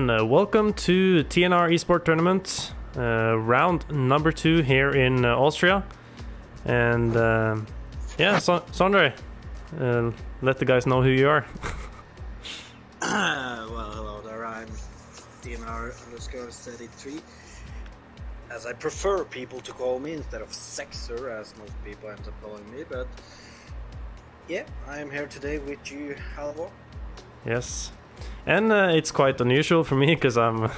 everyone, welcome to TNR Esport Tournament, round number 2 here in Austria. And Sondre, let the guys know who you are. Well, hello there, I'm TNR_33, as I prefer people to call me instead of Sexer, as most people end up calling me, but yeah, I am here today with you, Halvor. Yes. And it's quite unusual for me because I'm.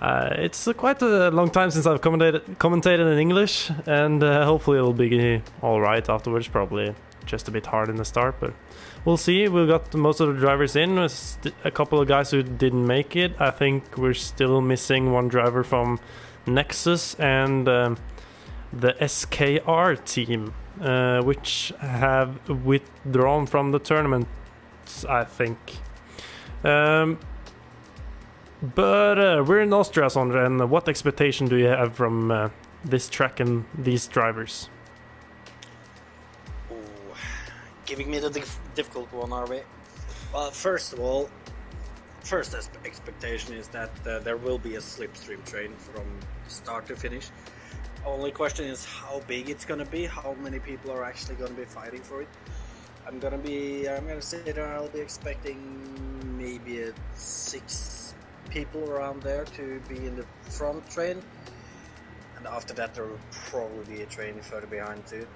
It's quite a long time since I've commentated in English, and hopefully it'll be all right afterwards. Probably just a bit hard in the start, but we'll see. We've got most of the drivers in. A couple of guys who didn't make it. I think we're still missing one driver from Nexus and the SKR team, which have withdrawn from the tournament, I think. But we're in Austria, Sondre, and what expectation do you have from this track and these drivers? Oh, giving me the difficult one, are we? Well, first of all, expectation is that there will be a slipstream train from start to finish. Only question is how big it's gonna be, how many people are actually gonna be fighting for it. I'm gonna say that I'll be expecting maybe 6 people around there to be in the front train, and after that there will probably be a train further behind too.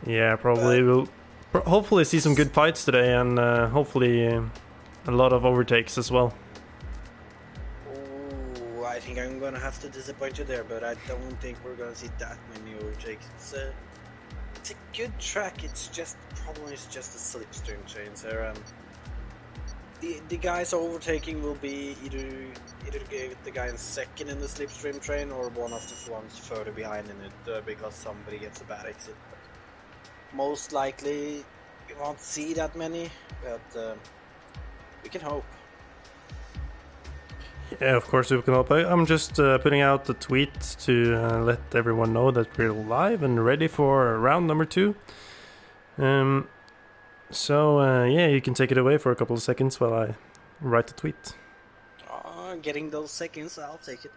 Yeah, probably we'll hopefully see some good fights today, and hopefully a lot of overtakes as well. Oh, I think I'm gonna have to disappoint you there, but I don't think we're gonna see that many overtakes. It's a good track. It's just the problem is just the slipstream trains there. The guys overtaking will be either the guy in second in the slipstream train or one of the ones further behind in it because somebody gets a bad exit. But most likely we won't see that many, but we can hope. Yeah, of course we can hope. I'm just putting out the tweet to let everyone know that we're live and ready for round number 2. So you can take it away for a couple of seconds while I write the tweet. Getting those seconds, I'll take it.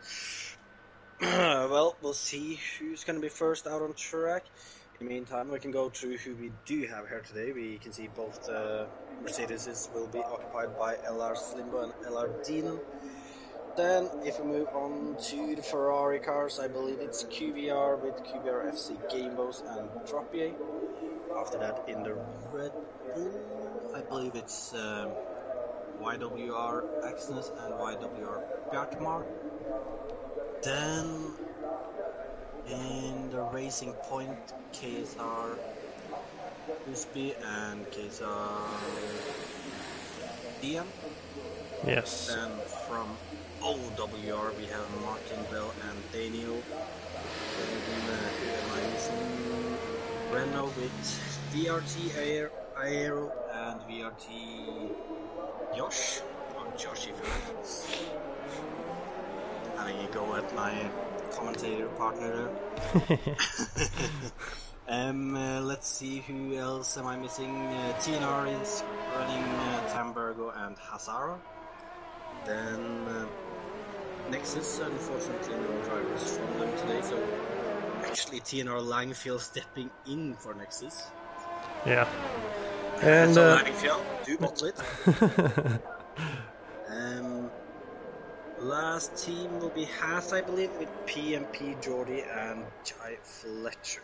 Well, we'll see who's going to be first out on track. In the meantime, we can go through who we do have here today. We can see both Mercedes will be occupied by LR Slimbo and LR Dino. Then, if we move on to the Ferrari cars, I believe it's QVR with QVR FC Gamebos and Tropier. After that, in the Red Bull, I believe it's YWR Axnes and YWR Bjartmar. Then, in the Racing Point, KSR Husby and KSR Dian. Yes. Then from OWR we have Martin Bell and Daniel. Renault with VRT Aero and VRT Josh, or Josh if you like. Having a go at my commentator partner there. Let's see who else am I missing. TNR is running Tamburgo and Hazara. Then Nexus, unfortunately no drivers from them today, so actually TNR Langfield stepping in for Nexus. Yeah. And Langfield, do bottle it. Last team will be Haas, I believe, with PMP Jordy and Jai Fletcher.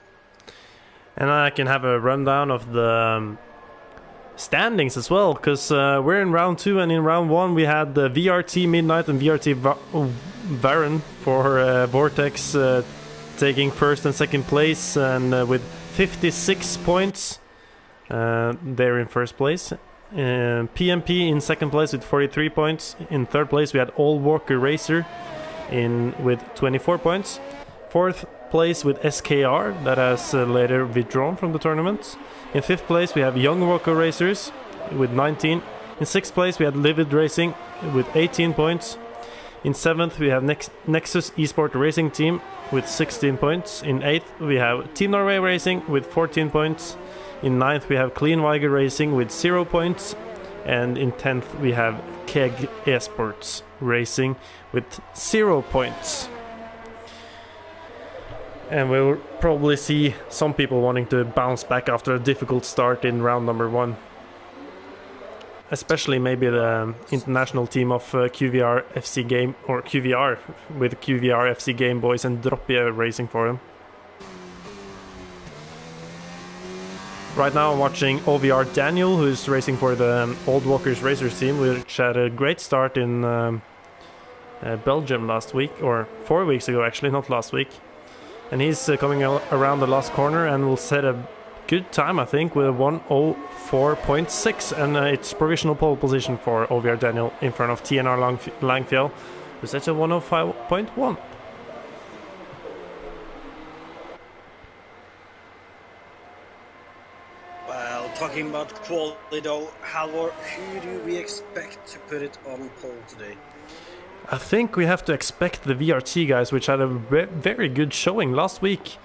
And I can have a rundown of the standings as well, because we're in round 2, and in round 1 we had the VRT Midnight and VRT Varon for Vortex taking first and second place, and with 56 points they're in first place. PMP in second place with 43 points. In third place we had All Walker Racer with 24 points. Fourth place with SKR, that has later withdrawn from the tournament. In fifth place we have Young Walker Racers with 19. In sixth place we had Livid Racing with 18 points. In seventh we have Nexus Esport Racing Team with 16 points. In eighth we have Team Norway Racing with 14 points. In ninth we have Clean Weiger Racing with 0 points. And in 10th we have Keg Esports Racing with 0 points. And we'll probably see some people wanting to bounce back after a difficult start in round number 1. Especially maybe the international team of QVR FC Game, or QVR, with QVR FC Game Boys and Droppie racing for him. Right now I'm watching OVR Daniel, who's racing for the Old Walkers Racers team, which had a great start in Belgium last week, or 4 weeks ago actually, not last week. And he's coming around the last corner and will set a good time, I think, with a 1:04.6, and it's provisional pole position for OVR Daniel in front of TNR Langfjell, who sets a 1:05.1. Well, talking about quality though, Halvor, who do we expect to put it on pole today? I think we have to expect the VRT guys, which had a very good showing last week,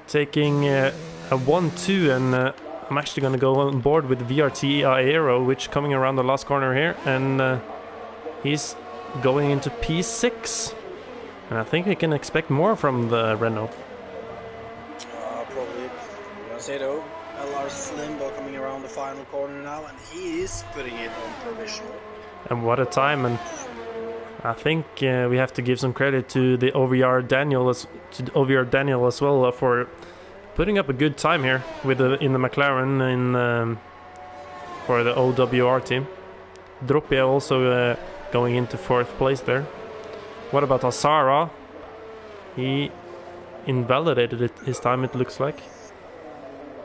taking a 1-2, and I'm actually going to go on board with VRT Aero, which coming around the last corner here, and he's going into P6, and I think we can expect more from the Renault. Probably. I'm gonna say though, LR Slimbo coming around the final corner now, and he is putting it on provisional. And what a time! And I think we have to give some credit to the OVR Daniel as well for putting up a good time here with in the McLaren for the OWR team. Droppie also going into 4th place there. What about Asara? He invalidated his time, it looks like.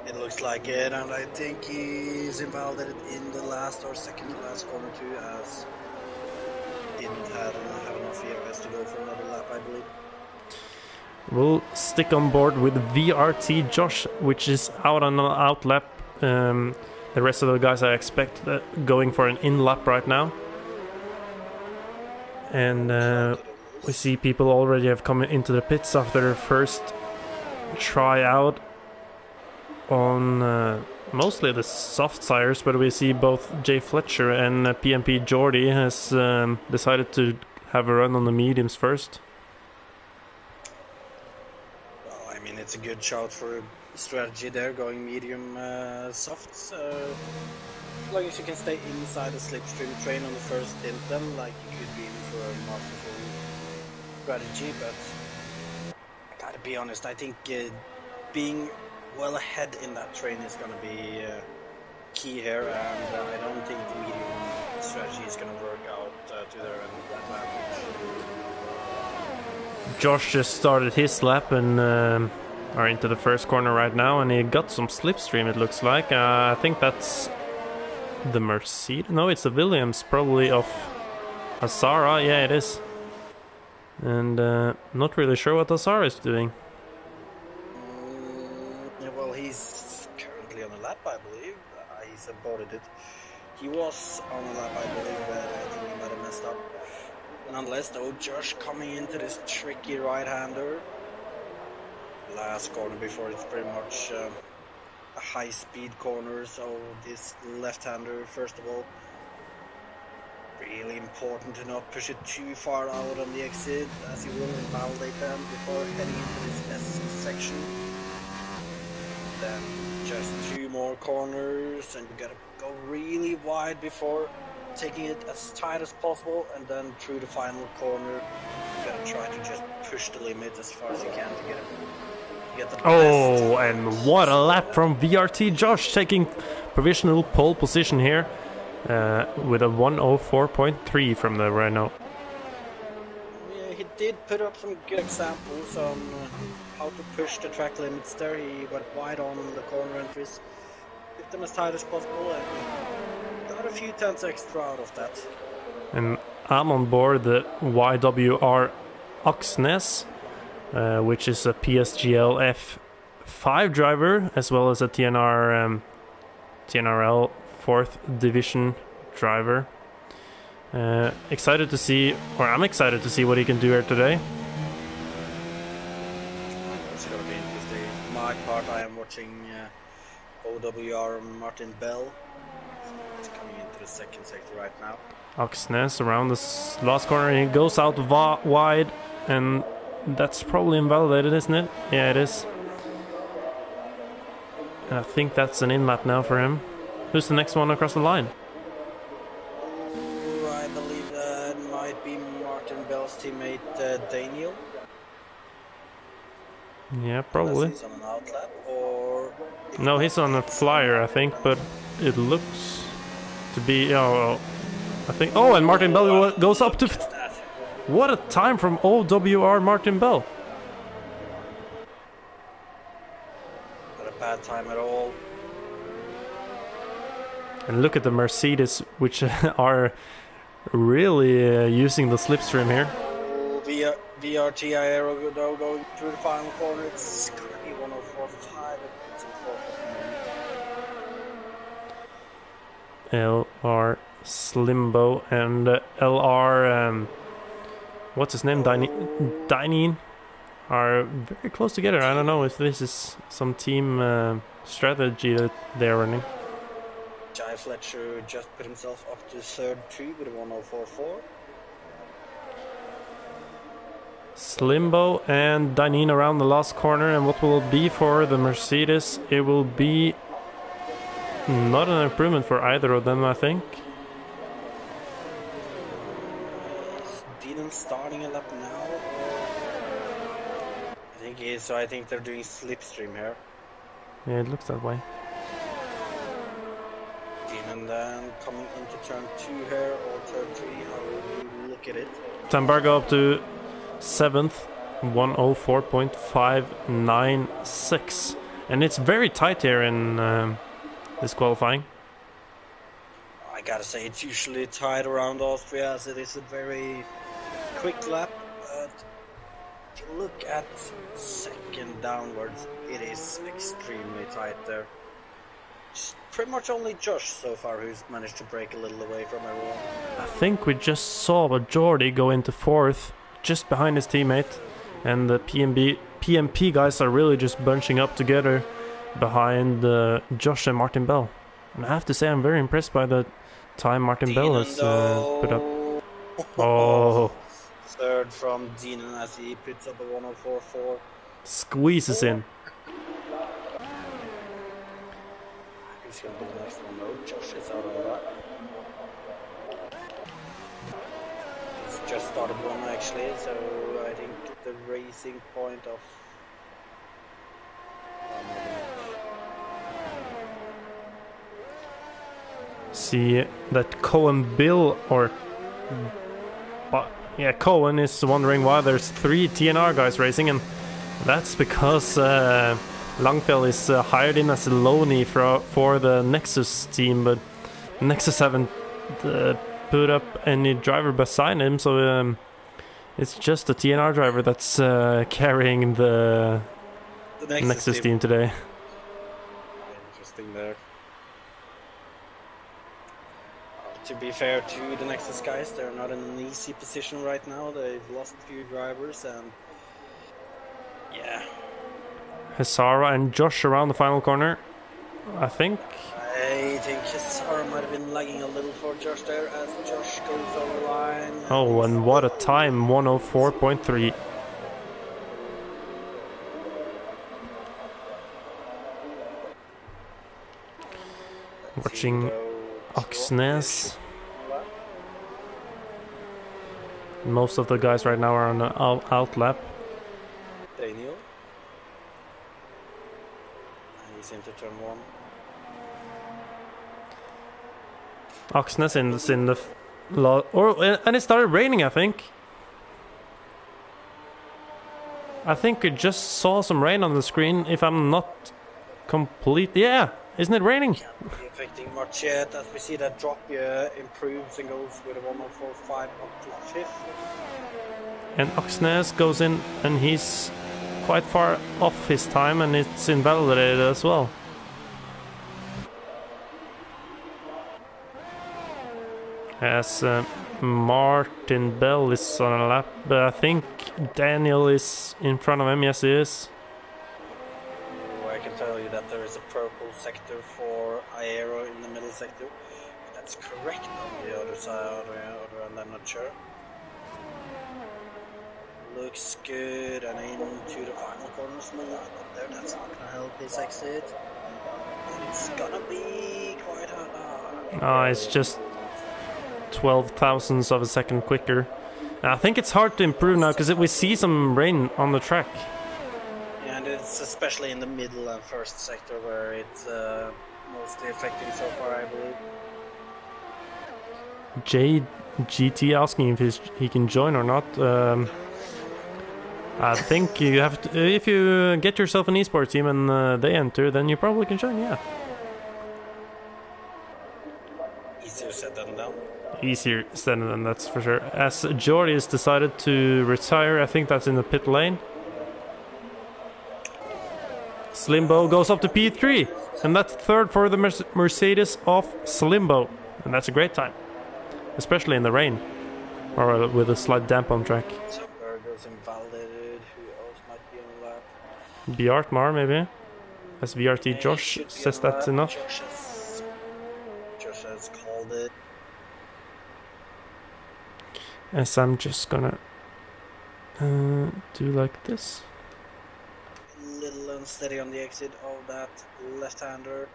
It looks like it, and I think he's invalidated in the last or second to last corner too, as didn't have enough ERS to go for another lap, I believe. We'll stick on board with VRT Josh, which is out on an out lap. The rest of the guys I expect going for an in lap right now. And we see people already have come into the pits after their first tryout on mostly the soft tires, but we see both Jay Fletcher and PMP Jordy has decided to have a run on the mediums first. Well, I mean, it's a good shout for strategy there, going medium softs. As long as you can stay inside the slipstream train on the first stint, then like you could be in for a masterful strategy. But I gotta be honest, I think being well ahead in that train is gonna be key here, and I don't think the medium strategy is gonna work out to their advantage. Josh just started his lap and are into the first corner right now, and he got some slipstream, it looks like. I think that's the Mercedes. No, it's the Williams, probably of Asara. Yeah, it is. And not really sure what Asara is doing. Well, he's currently on a lap, I believe. He's aborted it. He was on a lap, I believe, but I think he might have messed up. Nonetheless, though, Josh coming into this tricky right-hander. Last corner before it's pretty much a high-speed corner, so this left-hander, first of all, really important to not push it too far out on the exit, as you will invalidate them before heading into this S section. Then just 2 more corners, and you gotta go really wide before taking it as tight as possible, and then through the final corner you gotta try to just push the limit as far as you can to get the oh, and what a lap from VRT Josh, taking provisional pole position here with a 1:04.3 from the Renault. Yeah, he did put up some good examples on how to push the track limits there. He went wide on the corner entries, hit them as tight as possible, and got a few tenths extra out of that. And I'm on board the YWR Oxnes, which is a PSGL F5 driver, as well as a TNRL 4th division driver. Excited to see, or I'm excited to see what he can do here today. It's going to be interesting. My part, I am watching OWR Martin Bell. It's coming into the second sector right now. Oxness around this last corner. He goes out wide, and that's probably invalidated, isn't it? Yeah, it is. And I think that's an in lap now for him. Who's the next one across the line? I believe that might be Martin Bell's teammate Daniel. Yeah, probably. Unless he's on an outlap, or no, he's on a flyer, I think, but it looks to be. Oh, I think. Oh, and Martin Bell goes up to. What a time from OWR Martin Bell. Not a bad time at all. And look at the Mercedes, which are really using the slipstream here. VRT Aero though going through the final corner. It's going to be 104.5. LR Slimbo and LR, what's his name? Dineen are very close together. I don't know if this is some team strategy that they're running. Jai Fletcher just put himself up to third tree with a 104.4. Slimbo and Dineen around the last corner, and what will it be for the Mercedes? It will be not an improvement for either of them, I think. Deanon starting a lap now. I think he is, so I think they're doing slipstream here. Yeah, it looks that way. Deanon then coming into turn 2 here, or turn 3, how will you look at it? Tambargo up to 7th, 104.596. And it's very tight here in this qualifying. I gotta say, it's usually tight around Austria, as it is a very quick lap. But if you look at second downwards, it is extremely tight there. It's pretty much only Josh so far who's managed to break a little away from everyone. I think we just saw Jordy go into 4th, just behind his teammate. And the PMP guys are really just bunching up together behind Josh and Martin Bell. And I have to say, I'm very impressed by the time Martin Bell has put up. Oh, third from Deanon as he puts up a 104.4. Squeezes in. Who's going to be the next one? No, Josh is out of that. He's just started one actually, so I think the racing point of. See that Cohen Bill, or yeah, Cohen is wondering why there's 3 TNR guys racing, and that's because Langfell is hired in as a loanee for the Nexus team, but Nexus haven't put up any driver beside him, so it's just the TNR driver that's carrying the Nexus team today. Interesting there. To be fair to the Nexus guys, they're not in an easy position right now. They've lost a few drivers, and yeah. Hazara and Josh around the final corner, I think. I think Hazara might have been lagging a little for Josh there as Josh goes over the line. Oh, and what a time, 104.3. Watching Oxness. Most of the guys right now are on the out lap. Daniel. And he's into turn 1. Oxness in the and it started raining, I think. I think we just saw some rain on the screen, if I'm not complete. Yeah, isn't it raining? Can't be affecting much yet, as we see that drop improves and goes with a 104.5 up to 5th. And Oxness goes in, and he's quite far off his time, and it's invalidated as well. As Martin Bell is on a lap, but I think Daniel is in front of him. Yes, he is. I can tell you that there is a purple sector for Aero in the middle sector. That that's correct on the other side, other end, I'm not sure. Looks good, and into the final corners, up there, that's not gonna help his exit. It's gonna be quite hard. It's just 12 thousandths of a second quicker. I think it's hard to improve now because we see some rain on the track. Yeah, and it's especially in the middle and first sector where it's mostly affecting so far, I believe. JGT asking if he can join or not. I think you have to, if you get yourself an esports team and they enter, then you probably can join, yeah. Easier said than done. Easier said than done, that's for sure. As Jordy has decided to retire, I think that's in the pit lane. Slimbo goes up to P3, and that's third for the Mercedes of Slimbo. And that's a great time, especially in the rain, or with a slight damp on track. Burgos invalidated, who else might be on the lap? Bjartmar, maybe? As VRT Josh says that's enough. Josh has called it. As I'm just gonna do like this. Little unsteady on the exit of that left-hander.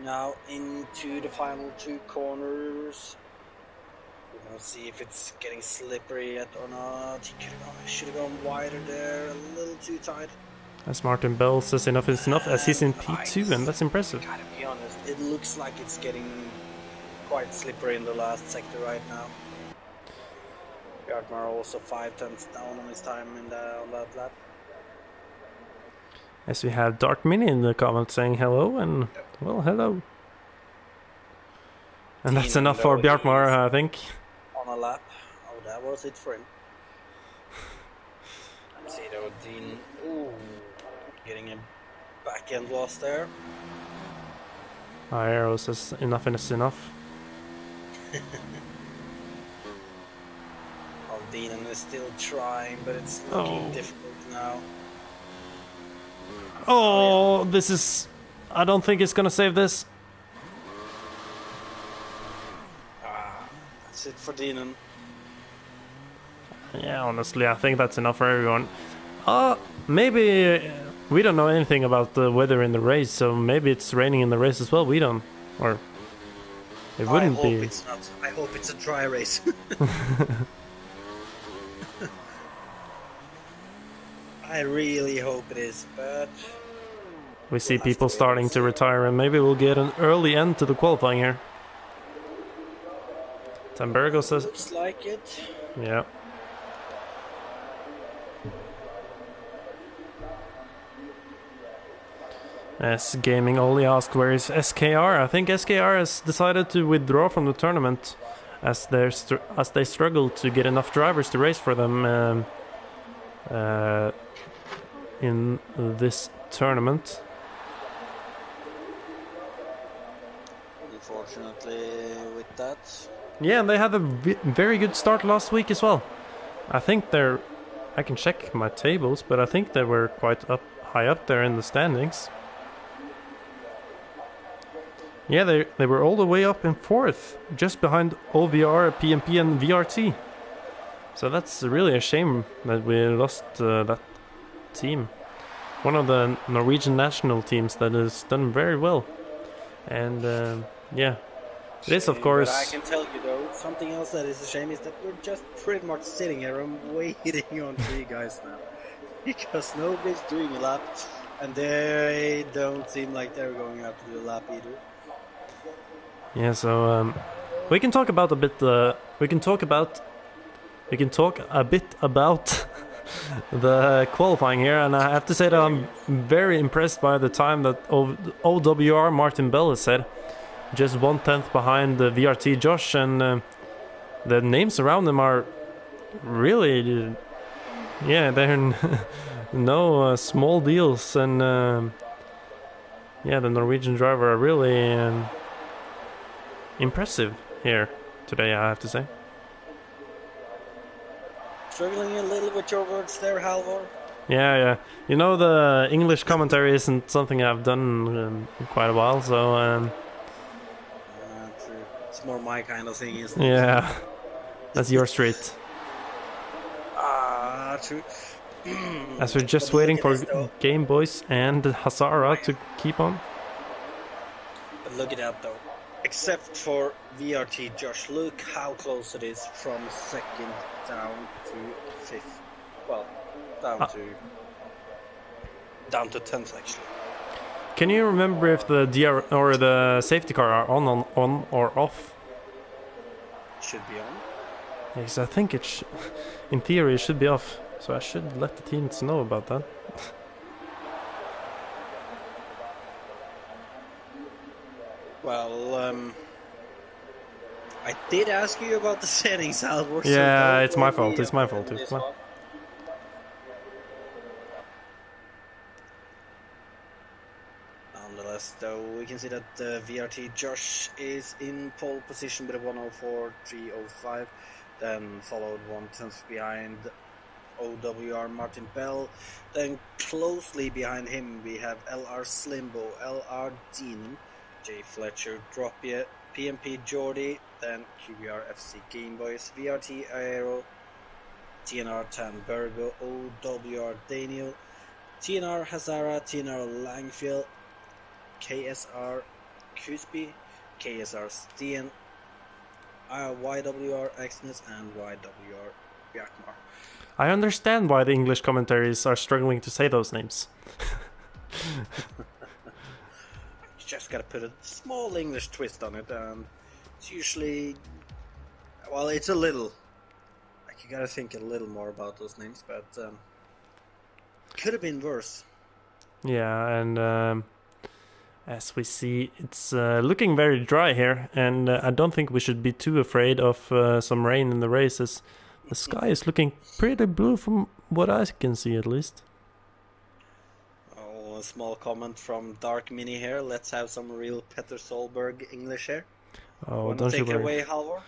Now into the final two corners. We're gonna see if it's getting slippery yet or not. He should have gone wider there, a little too tight. As Martin Bell says, enough is enough, as he's in P2, and that's impressive. Gotta be honest, it looks like it's getting quite slippery in the last sector right now. Bjartmar also 5 tenths down on his time on that lap. As we have Dark Mini in the comments saying hello, and well, hello. And that's enough for Bjartmar, I think. On a lap. Oh, that was it for him. Let's see though, Dean. Ooh, getting a back end loss there. Arrow says enough is enough. Aldinen is still trying, but it's looking difficult now. Oh, this is... I don't think it's gonna save this. That's it for Deanon. Yeah, honestly, I think that's enough for everyone. Maybe... we don't know anything about the weather in the race, so maybe it's raining in the race as well. We don't. Or... it wouldn't be... I hope it's not. I hope it's a dry race. I really hope it is, but... we see people starting to retire, and maybe we'll get an early end to the qualifying here. Tamburgo says... looks like it. Yeah. S Gaming only asked where is SKR. I think SKR has decided to withdraw from the tournament as they struggle to get enough drivers to race for them in this tournament. Unfortunately, with that. Yeah, and they had a very good start last week as well. I think they're... I can check my tables, but I think they were quite high up there in the standings. Yeah, they were all the way up in 4th, just behind OVR, PMP and VRT. So that's really a shame that we lost that team. One of the Norwegian national teams that has done very well. And yeah, it is of course... but I can tell you though, something else that is a shame is that we're just pretty much sitting here and waiting on 3 guys now. Because nobody's doing a lap, and they don't seem like they're going out to do a lap either. Yeah, so we can talk about a bit. We can talk a bit about the qualifying here, and I have to say that I'm very impressed by the time that OWR Martin Bell has said, just 1/10 behind the VRT Josh, and the names around them are really, yeah, they're no small deals, and yeah, the Norwegian driver are really impressive here today, I have to say. Struggling a little with your words there, Halvor. Yeah. You know, the English commentary isn't something I've done in quite a while, so... true. more my kind of thing, isn't it? Yeah, that's your street. True. As we're just waiting for Game Boys and Hazara to keep on. But look at that, though. Except for VRT Josh, look how close it is from second down to fifth. Well, down to 10th actually. Can you remember if the DR or the safety car are on or off? Should be on. Because I think in theory it should be off. So I should let the teams know about that. Well, I did ask you about the settings, Albert. Yeah, it's my fault. It's my fault. Nonetheless, though, we can see that VRT Josh is in pole position with a 104.305, then followed 1/10 behind OWR Martin Bell. Then closely behind him we have LR Slimbo, LR Dean, J Fletcher, Dropia, PMP Jordy, then QBR FC Gameboys, VRT Aero, TNR Tanbergo, OWR Daniel, TNR Hazara, TNR Langfield, KSR Kusby, KSR Steen, YWR Exness, and YWR Bjarkmar. I understand why the English commentaries are struggling to say those names. You just gotta put a small English twist on it, and it's usually, well, it's a little, like, you gotta think a little more about those names, but could have been worse. Yeah, and as we see, it's looking very dry here, and I don't think we should be too afraid of some rain in the races. The sky is looking pretty blue from what I can see, at least. Oh, a small comment from Dark Mini here. Let's have some real Petter Solberg English here. Oh, don't you worry. Take it away, Halvor?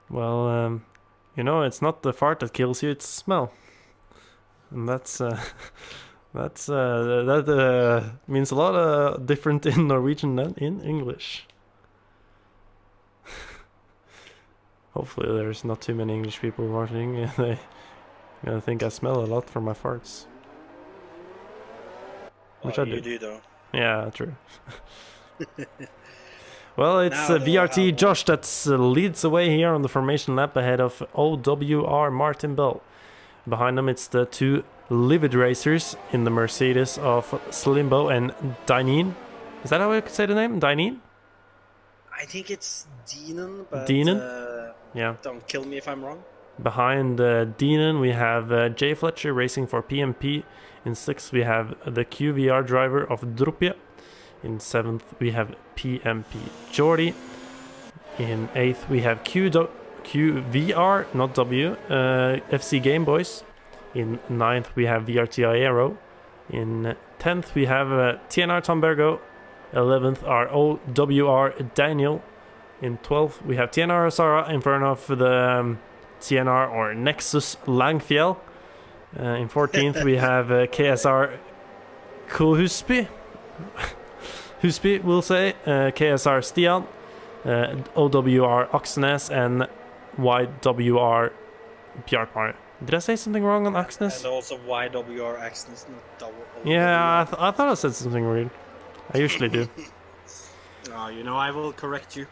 Well, you know, it's not the fart that kills you; it's the smell, and that means a lot different in Norwegian than in English. Hopefully there's not too many English people watching. They're gonna think I smell a lot from my farts. Which I do. You do, though. Yeah, true. Well, it's VRT Josh that leads the way here on the formation lap ahead of OWR Martin Bell. Behind them, it's the two livid racers in the Mercedes of Slimbo and Dineen. Is that how I could say the name? Dineen? I think it's Deanan, but yeah. Don't kill me if I'm wrong. Behind Deanan, we have J Fletcher racing for PMP. In 6th, we have the QVR driver of Drupia. In 7th, we have PMP Jordy. In 8th, we have QVR, not W, FC Game Boys. In 9th, we have VRT Aero. In 10th, we have TNR Tombergo. 11th are OWR Daniel. In 12th, we have TNR Sara in front of the TNR or Nexus Langfjell. In 14th, we have KSR Kohusby. Husby will say, KSR Stian, OWR Oxnes, and YWR Bjarkmar. Did I say something wrong on Oxnes? And also YWR Oxnes, not WWR. Yeah, I thought I said something weird. I usually do. You know, I will correct you.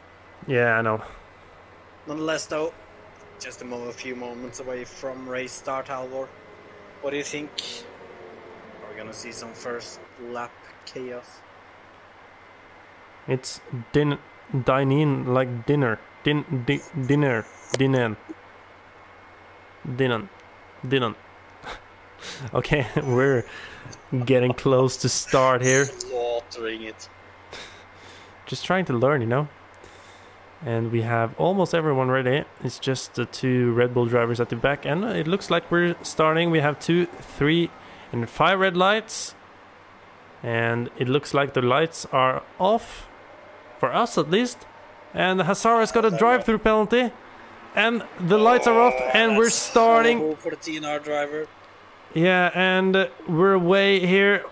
Yeah, I know. Nonetheless, though, just a few moments away from race start, Halvor. What do you think? Are we gonna see some first lap chaos? It's dining like dinner. Dinner. Okay, we're getting close to start here. Slaughtering it. Just trying to learn, you know. And we have almost everyone ready. It's just the two Red Bull drivers at the back, and it looks like we're starting. We have 2, 3, and 5 red lights, and it looks like the lights are off for us at least. And Hazara's got a drive-through penalty, and the lights are off, and we're starting. For the TNR driver. Yeah, and we're away here.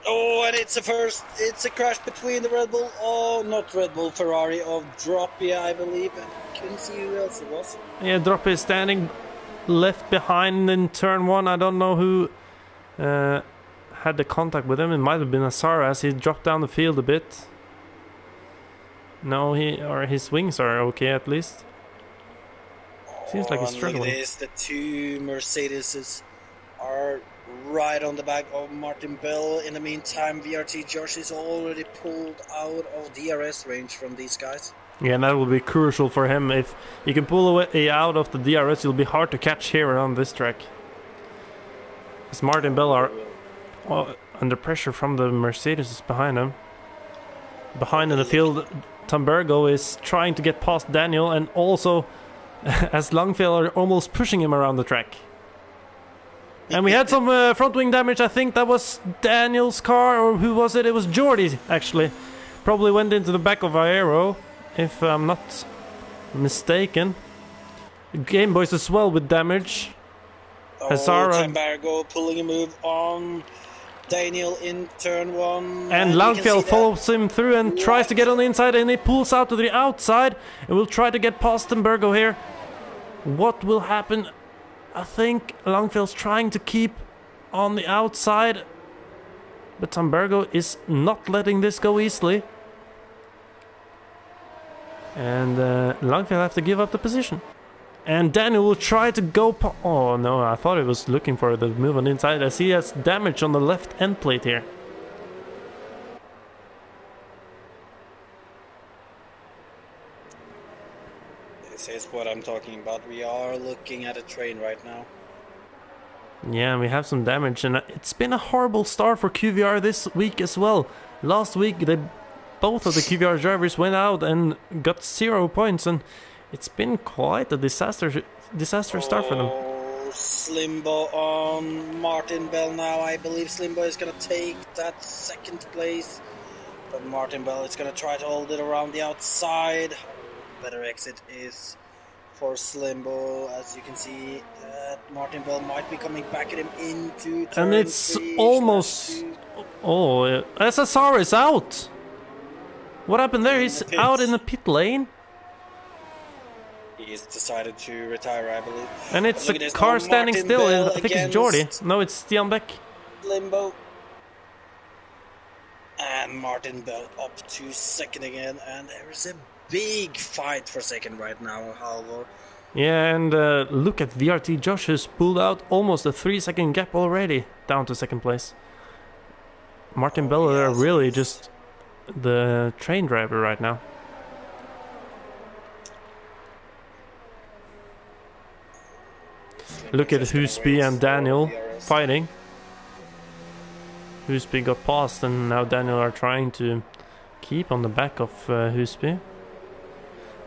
Oh, and it's a crash between the Red Bull, oh, not Red Bull, Ferrari of Dropia, I believe, and couldn't see who else it was. Yeah, Droppy is standing left behind in turn 1. I don't know who had the contact with him. It might have been Asara as he dropped down the field a bit. No, his wings are okay at least. Seems like he's struggling. Look at this, the two Mercedeses are right on the back of Martin Bell. In the meantime, VRT Josh is already pulled out of DRS range from these guys. Yeah, and that will be crucial for him. If he can pull away out of the DRS, it'll be hard to catch here on this track. As Martin Bell are under pressure from the Mercedes behind him. Behind in the field, Tambergo is trying to get past Daniel, and also as Langfeld are almost pushing him around the track. And we had some front wing damage. I think that was Daniel's car, or who was it? It was Jordy, actually. Probably went into the back of Aero, if I'm not mistaken. Game Boys as well with damage. Tambergo pulling a move on Daniel in turn 1. And Langfeld follows him through and tries to get on the inside, and he pulls out to the outside and will try to get past Tambergo here. What will happen? I think Langfeld's trying to keep on the outside, but Tambergo is not letting this go easily. And Langfeld have to give up the position. And Daniel will try to go... Oh no, I thought he was looking for the move on the inside, as he has damage on the left end plate here. This is what I'm talking about. We are looking at a train right now. Yeah, we have some damage, and it's been a horrible start for QVR this week as well. Last week, both of the QVR drivers went out and got 0 points, and it's been quite a disaster start for them. Slimbo on Martin Bell now. I believe Slimbo is going to take that second place, but Martin Bell is going to try to hold it around the outside. Better exit is for Slimbo. As you can see, Martin Bell might be coming back at him into turn and it's 3, almost... Oh, SSR is out! What happened there? He's out in the pit lane. He's decided to retire, I believe. And it's a car standing still. I think it's Jordy. No, it's Stian Beck. Limbo. And Martin Bell up to second again. And there is a big fight for second right now, Halvor. Yeah, and look at VRT Josh, who's pulled out almost a 3-second gap already down to second place. Martin Bell are really just the train driver right now. Look at Husby and Daniel fighting. Husby got past, and now Daniel are trying to keep on the back of Husby.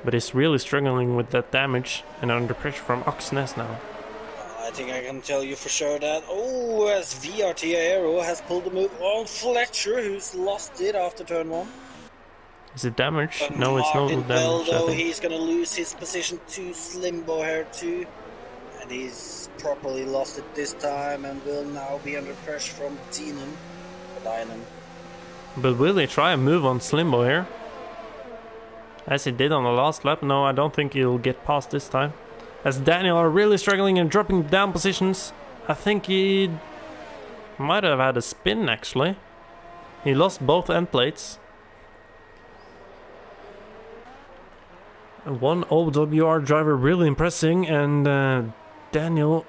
But he's really struggling with that damage and under pressure from Oxness now. I think I can tell you for sure that, as VRT Aero has pulled the move on Fletcher, who's lost it after turn 1. Is it damage? But No, it's no Martin Bell, damage, I though, think. he's going to lose his position to Slimbo here too. And he's properly lost it this time and will now be under pressure from Dynan. But will they try a move on Slimbo here? As he did on the last lap? No, I don't think he'll get past this time. As Daniel are really struggling and dropping down positions. I think he might have had a spin actually. He lost both end plates. One OWR driver really impressing, and Daniel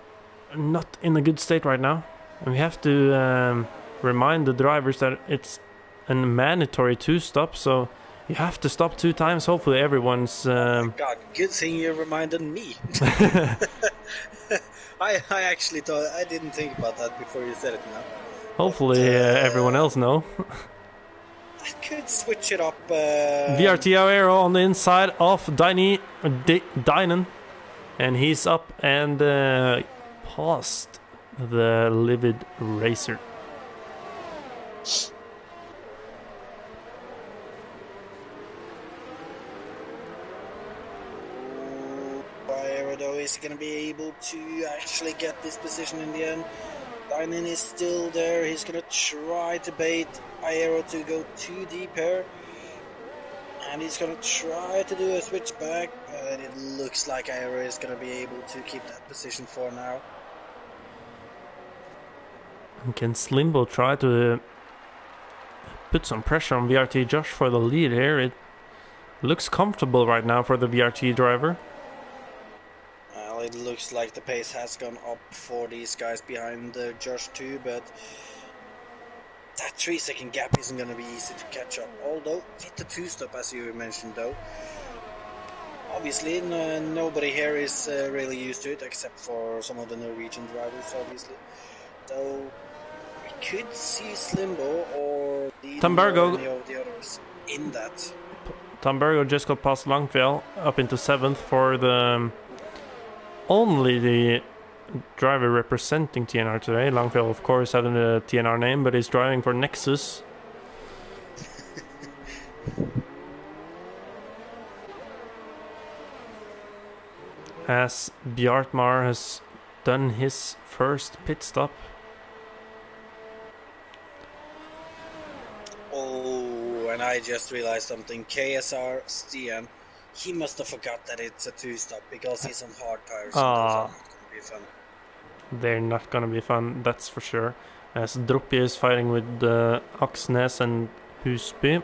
not in a good state right now. And we have to remind the drivers that it's a mandatory 2-stop, so you have to stop 2 times. Hopefully everyone's... Oh my God, good thing you reminded me. I actually thought, I didn't think about that before you said it now. Hopefully everyone else know. I could switch it up. VRT Aero on the inside of Dynan. And he's up and past the Livid Racer. Aero though is going to be able to actually get this position in the end. Dynan is still there. He's gonna try to bait Aero to go too deep here. And he's gonna try to do a switchback, but it looks like Aero is gonna be able to keep that position for now. And can Slimbo try to put some pressure on VRT Josh for the lead here? It looks comfortable right now for the VRT driver. Well, it looks like the pace has gone up for these guys behind Josh too, but that 3-second gap isn't going to be easy to catch up. Although, hit the 2-stop as you mentioned though. Obviously, nobody here is really used to it, except for some of the Norwegian drivers, obviously. So, we could see Slimbo or Tambergo. any of the others in that. Tambergo just got past Langfjell up into 7th for the only the driver representing TNR today. Langfjell, of course, having a TNR name, but he's driving for Nexus. As Bjartmar has done his first pit stop. Oh, and I just realized something. KSR Stian, he must have forgot that it's a 2-stop because he's on hard tires. So those are not going to be fun. They're not gonna be fun, that's for sure. As Droppy is fighting with Aksnes and Husby.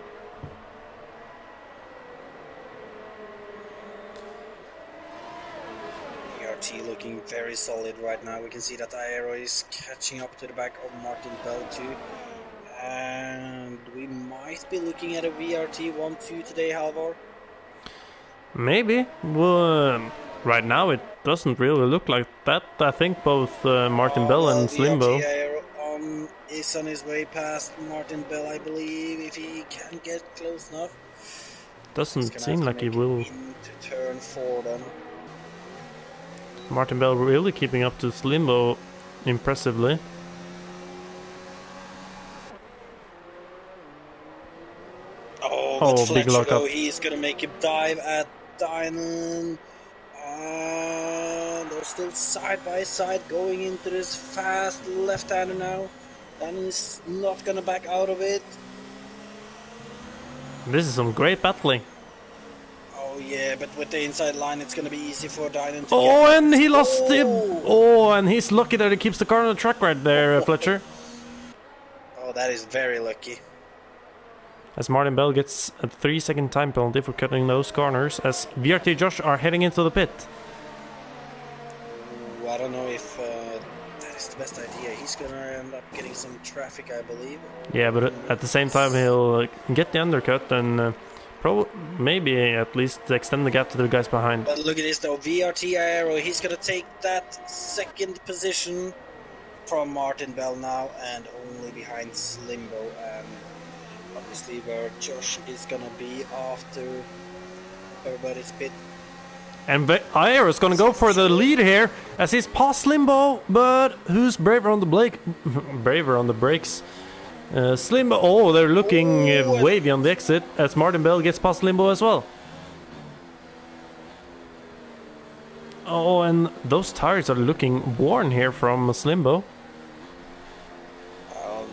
VRT looking very solid right now. We can see that Aero is catching up to the back of Martin Bell too. And we might be looking at a VRT 1-2 today, Halvor. Maybe. Well, right now it doesn't really look like that. I think both Martin Bell and Slimbo. VRT Aero is on his way past Martin Bell, I believe, if he can get close enough. Doesn't seem like he will. Into turn 4 then. Martin Bell really keeping up to Slimbo impressively. But big lockup. He's gonna make a dive at Dynan. And they're still side by side going into this fast left-hander now. Dynan is not gonna back out of it. This is some great battling. Oh yeah, but with the inside line it's gonna be easy for Dynan to get. And he lost him! Oh, and he's lucky that he keeps the car on the track right there, Fletcher. Oh, that is very lucky. As Martin Bell gets a 3-second time penalty for cutting those corners, as VRT Josh are heading into the pit. Ooh, I don't know if that is the best idea. He's gonna end up getting some traffic, I believe. Yeah, but at the same time he'll get the undercut and maybe at least extend the gap to the guys behind. But look at this though, VRT Aero, he's gonna take that second position from Martin Bell now and only behind Slimbo and obviously where Josh is gonna be after everybody's pit. And Aero is gonna go for the lead here as he's past Slimbo, but who's braver on the brakes? Slimbo. Oh, they're looking wavy on the exit as Martin Bell gets past Slimbo as well. Oh, and those tires are looking worn here from Slimbo.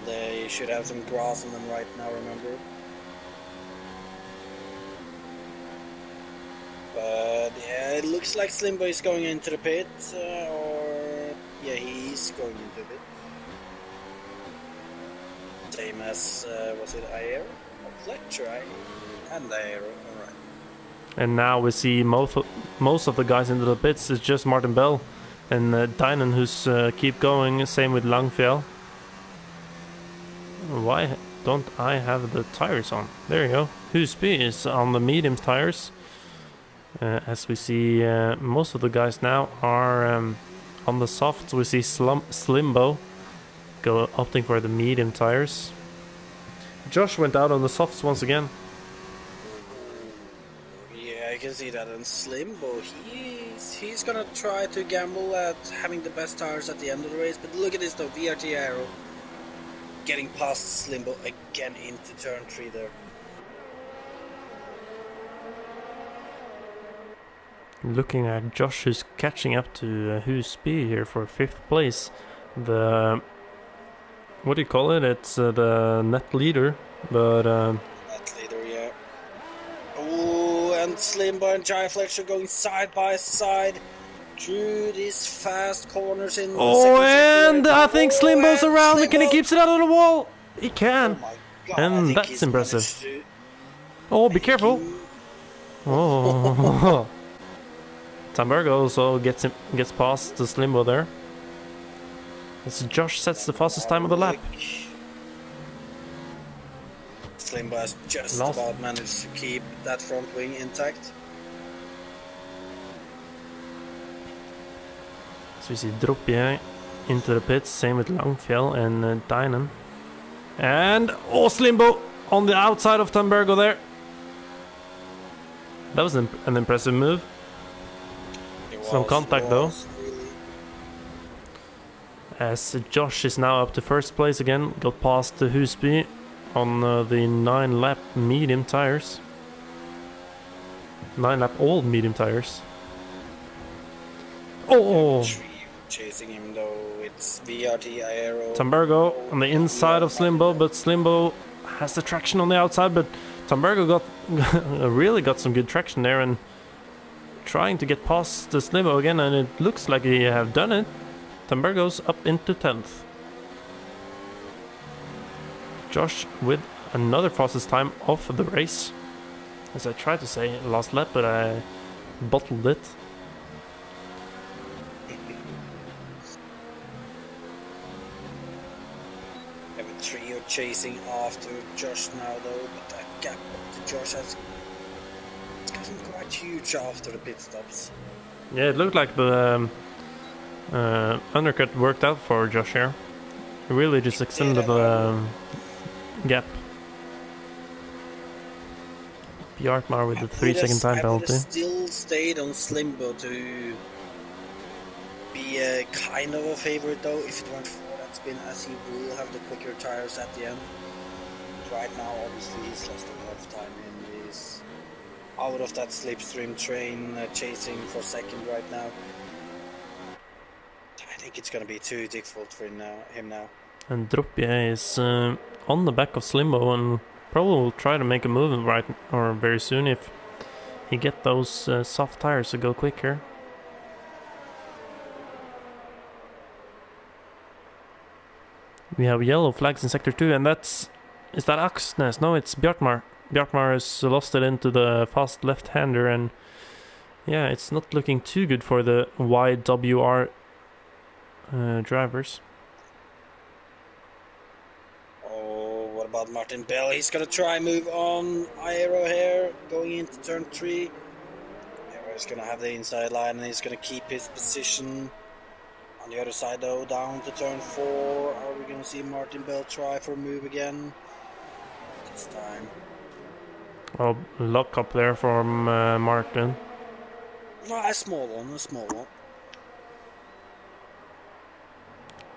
They should have some grass on them right now, remember? But yeah, it looks like Slimbo is going into the pit, yeah, he's going into the pit. Same as, was it Aero? Or Fletcher, and Aero, alright. And now we see most of the guys into the pits. It's just Martin Bell and Dynan who's keep going, same with Langfjell. Why don't I have the tires on? There you go. Husby is on the medium tires. As we see, most of the guys now are on the softs. We see Slimbo opting for the medium tires. Josh went out on the softs once again. Yeah, I can see that. And Slimbo, he's gonna try to gamble at having the best tires at the end of the race. But look at this though, VRT Aero getting past Slimbo again into turn 3 there. Looking at Josh, who's catching up to Husby here for 5th place. The what do you call it? It's the net leader, but Net leader, yeah. Oh, and Slimbo and Giant Fletcher going side by side through these fast corners in the second sector. and I think Slimbo's and around. Slimbo. Can he keeps it out of the wall? He can. Oh my god! I And think that's he's impressive. managed to Oh, be make careful! him- Oh, Tambergo also gets past the Slimbo there. As Josh sets the fastest time of the lap. Slimbo has just about managed to keep that front wing intact. So we see Droppie into the pits, same with Langfjell and Dynan. And Slimbo on the outside of Tambergo there. That was an impressive move. Some contact though. Really. As Josh is now up to first place again, got past the Husby on the 9-lap medium tires. 9-lap old medium tires. Oh! Chasing him though, it's VRT Aero. Tambergo on the inside of Slimbo, but Slimbo has the traction on the outside, but Tambergo really got some good traction there and trying to get past the Slimbo again, and it looks like he have done it. Tambergo's up into 10th. Josh with another fastest time of the race. As I tried to say last lap, but I bottled it. Have a trio chasing after Josh now though, but that gap to Josh has gotten quite huge after the pit stops. Yeah, it looked like the undercut worked out for Josh here. He really just extended the gap. Bjartmar with the 3-second time penalty. I would have still stayed on Slimbo to be a kind of a favorite though, if it weren't for that spin, as he will have the quicker tires at the end. But right now, obviously, he's lost a lot of time and he's out of that slipstream train, chasing for second right now. I think it's going to be too difficult for him now. And Droppie is on the back of Slimbo and probably will try to make a move very soon if he get those soft tires to go quicker. We have yellow flags in sector 2, and is that Aksnes? No, it's Bjartmar. Bjartmar has lost it into the fast left-hander, and yeah, it's not looking too good for the YWR drivers. Oh, what about Martin Bell? He's gonna try move on Aero here, going into turn 3. Aero's gonna have the inside line and he's gonna keep his position. On the other side though, down to turn 4. Are we gonna see Martin Bell try for a move again? This time. Oh, lock up there from Martin. No, a small one.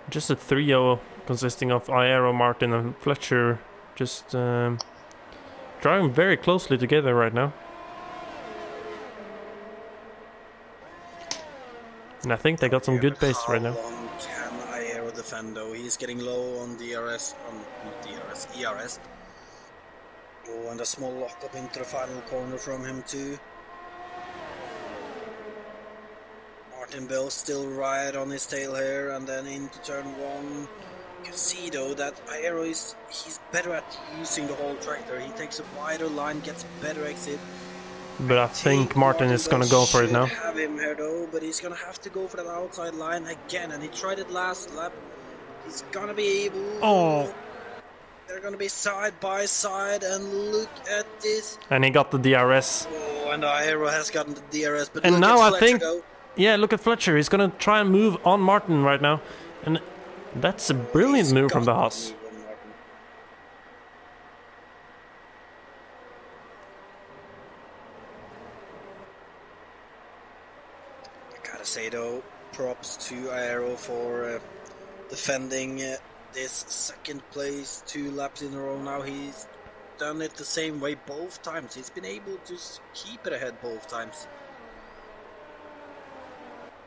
Just a trio consisting of Aero, Martin and Fletcher, just driving very closely together right now. And I think they got some good pace right now. How long can Aero defend though? He's getting low on DRS, not DRS, ERS. Oh, and a small lock up into the final corner from him too. Martin Bell still right on his tail here, and then into turn 1. You can see though that Aero he's better at using the whole tractor. He takes a wider line, gets better exit. But I think Martin is gonna go for it now. Have him here though, but he's gonna have to go for that outside line again, and he tried it last lap. He's gonna be able. Oh. They're gonna be side by side, and look at this. And he got the DRS. Oh, and Aero has gotten the DRS, but and look now at I Fletcher, think, though. Yeah, look at Fletcher. He's gonna try and move on Martin right now, and that's a brilliant move from the Haas. Gotta say though, props to Aero for defending this second place 2 laps in a row now. He's done it the same way both times. He's been able to keep it ahead both times.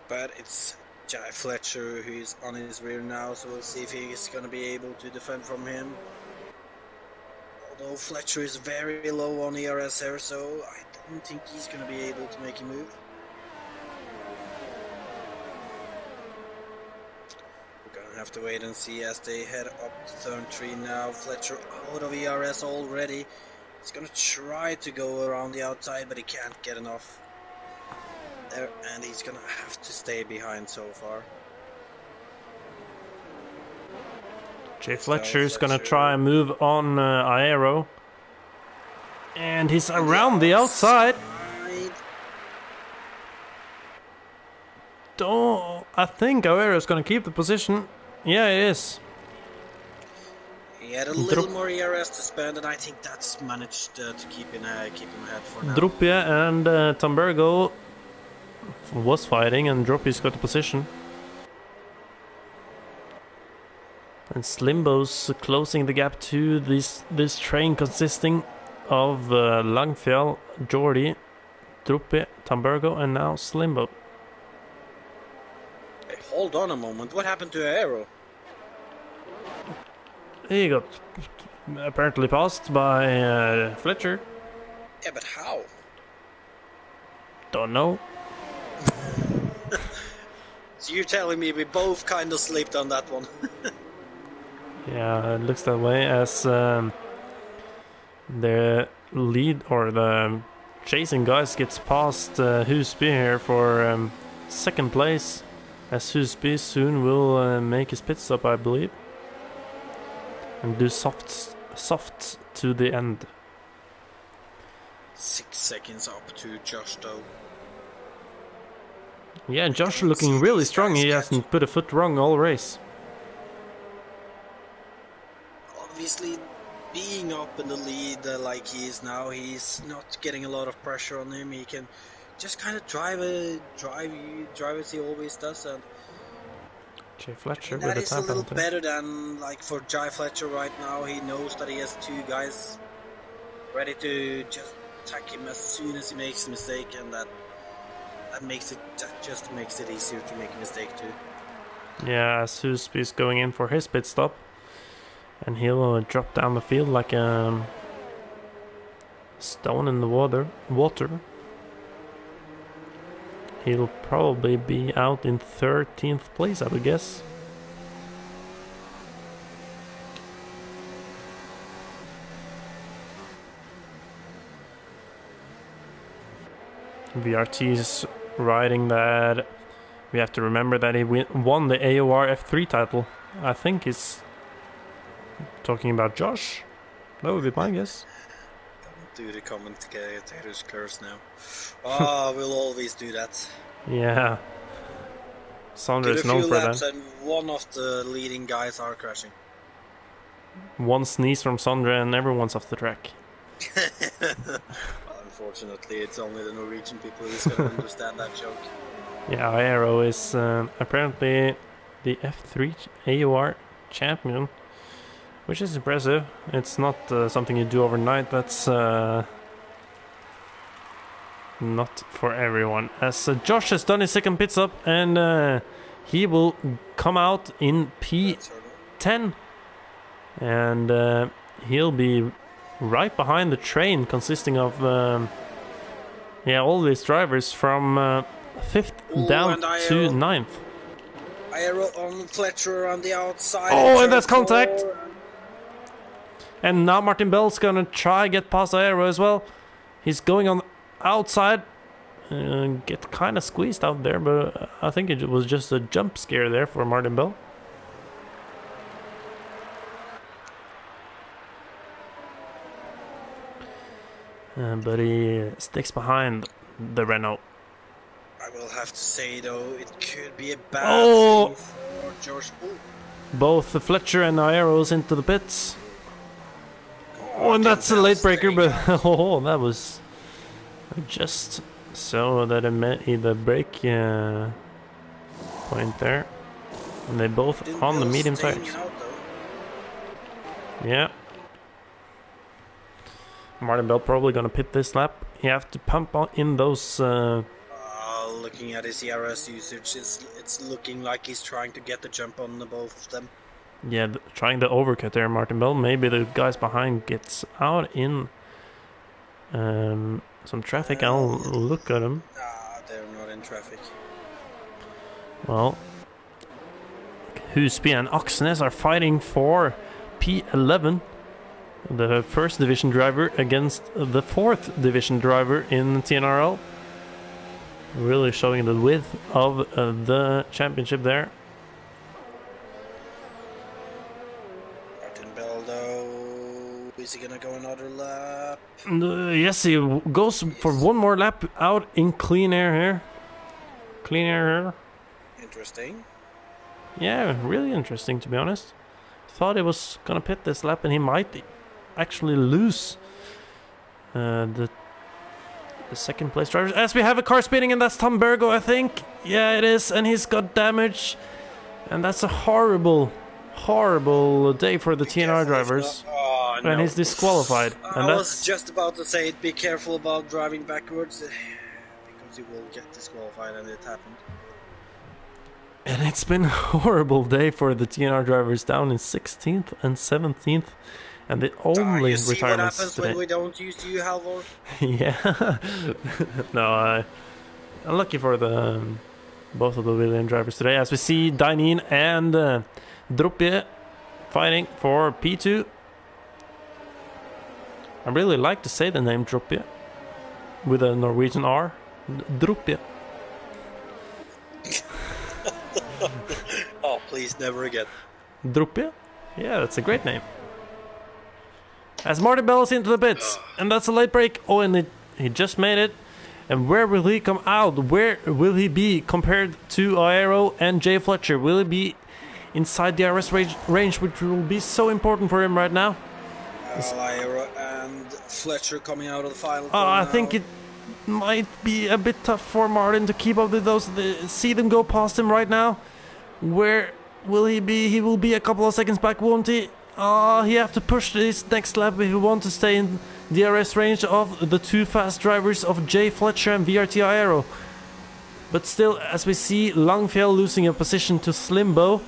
But it's Jai Fletcher, who's on his rear now, so we'll see if he's going to be able to defend from him. Although Fletcher is very low on ERS here, so I don't think he's going to be able to make a move. We're going to have to wait and see as they head up to turn 3 now. Fletcher out of ERS already. He's going to try to go around the outside, but he can't get enough there, and he's going to have to stay behind so far. Jay Fletcher's gonna try and move on Aero. And he's around the outside. I think Aero's gonna keep the position. Yeah, he is. He had a little more ERS to spend, and I think that's managed to keep him ahead for now. Dropje and Tambergo was fighting, and Droppy's got the position. And Slimbo's closing the gap to this train consisting of Langfjell, Jordi, Droppy, Tambergo, and now Slimbo. Hey, hold on a moment. What happened to Aero? He got apparently passed by Fletcher. Yeah, but how? Don't know. So you're telling me we both kind of slipped on that one? Yeah, it looks that way as the lead or the chasing guys gets past Husby here for second place, as Husby soon will make his pit stop, I believe, and do soft to the end. 6 seconds up to Josh though. Yeah, Josh looking really strong. He hasn't put a foot wrong all race. Obviously, being up in the lead like he is now, he's not getting a lot of pressure on him. He can just kind of drive as he always does, and Jay Fletcher that with is a a time little penalty. better than like for Jai Fletcher right now. He knows that he has 2 guys ready to just attack him as soon as he makes a mistake, and that just makes it easier to make a mistake too. Yeah, as Husby's going in for his pit stop. And he'll drop down the field like a stone in the water. He'll probably be out in 13th place, I would guess. VRT's riding that. We have to remember that he won the AOR F3 title. I think he's talking about Josh. That would be my guess. Don't do the commentators curse now. Oh, we'll always do that. Yeah. Sondre is known for that. And one of the leading guys are crashing. One sneeze from Sondre and everyone's off the track. Unfortunately, it's only the Norwegian people who's going to understand that joke. Yeah, Aero is apparently the F3 AOR champion, which is impressive. It's not something you do overnight. That's not for everyone. As Josh has done his second pit stop, and he will come out in P10, and he'll be right behind the train consisting of all these drivers from 5th down to 9th. Aero on Fletcher on the outside. Oh, and that's contact. And now Martin Bell's gonna try get past Aero as well. He's going on the outside. Get kind of squeezed out there, but I think it was just a jump scare there for Martin Bell. But he sticks behind the Renault. I will have to say though, it could be a bad thing for George. Both the Fletcher and Aero's into the pits. Oh, and that's a late breaker, but that was just so that it met the brake point there. And they both on the medium tires. Yeah. Martin Bell probably gonna pit this lap. You have to pump in those. Looking looking at his ERS usage, it's looking like he's trying to get the jump on the both of them. Yeah, trying the overcut there, Martin Bell. Maybe the guys behind gets out in some traffic. I'll look at them. Nah, they're not in traffic. Well, Husby and Aksnes are fighting for P11, the first division driver against the fourth division driver in TNRL. Really showing the width of the championship there. Martin Bell, though, is he gonna go another lap? Yes, he goes for one more lap out in clean air here. Clean air here. Interesting. Yeah, really interesting, to be honest. Thought he was gonna pit this lap and he might actually lose the second place drivers. As we have a car speeding, and that's Tom Bergo, I think. Yeah, it is, and he's got damage. And that's a horrible day for the TNR drivers. Oh, no. And he's disqualified. And I was just about to say, be careful about driving backwards, because you will get disqualified, and it happened. And it's been a horrible day for the TNR drivers, down in 16th and 17th. And the only you see what happens today. when we don't use you, Halvor? Yeah. No, I'm lucky for the both of the William drivers today, as we see Dainin and Druppie fighting for P2. I really like to say the name Druppie with a Norwegian R. Druppie. Oh, please, never again. Druppie? Yeah, that's a great name. As Martin Bell is into the pits, and that's a late break. Oh, and he just made it. And where will he come out? Where will he be compared to Aero and Jay Fletcher? Will he be inside the RS range, which will be so important for him right now? Aero and Fletcher coming out of the final. I think it might be a bit tough for Martin to keep up with those. See them go past him right now. Where will he be? He will be a couple of seconds back, won't he? He have to push this next lap if he want to stay in the RS range of the two fast drivers of Jay Fletcher and VRT Aero. But still, as we see, Langfjell losing a position to Slimbo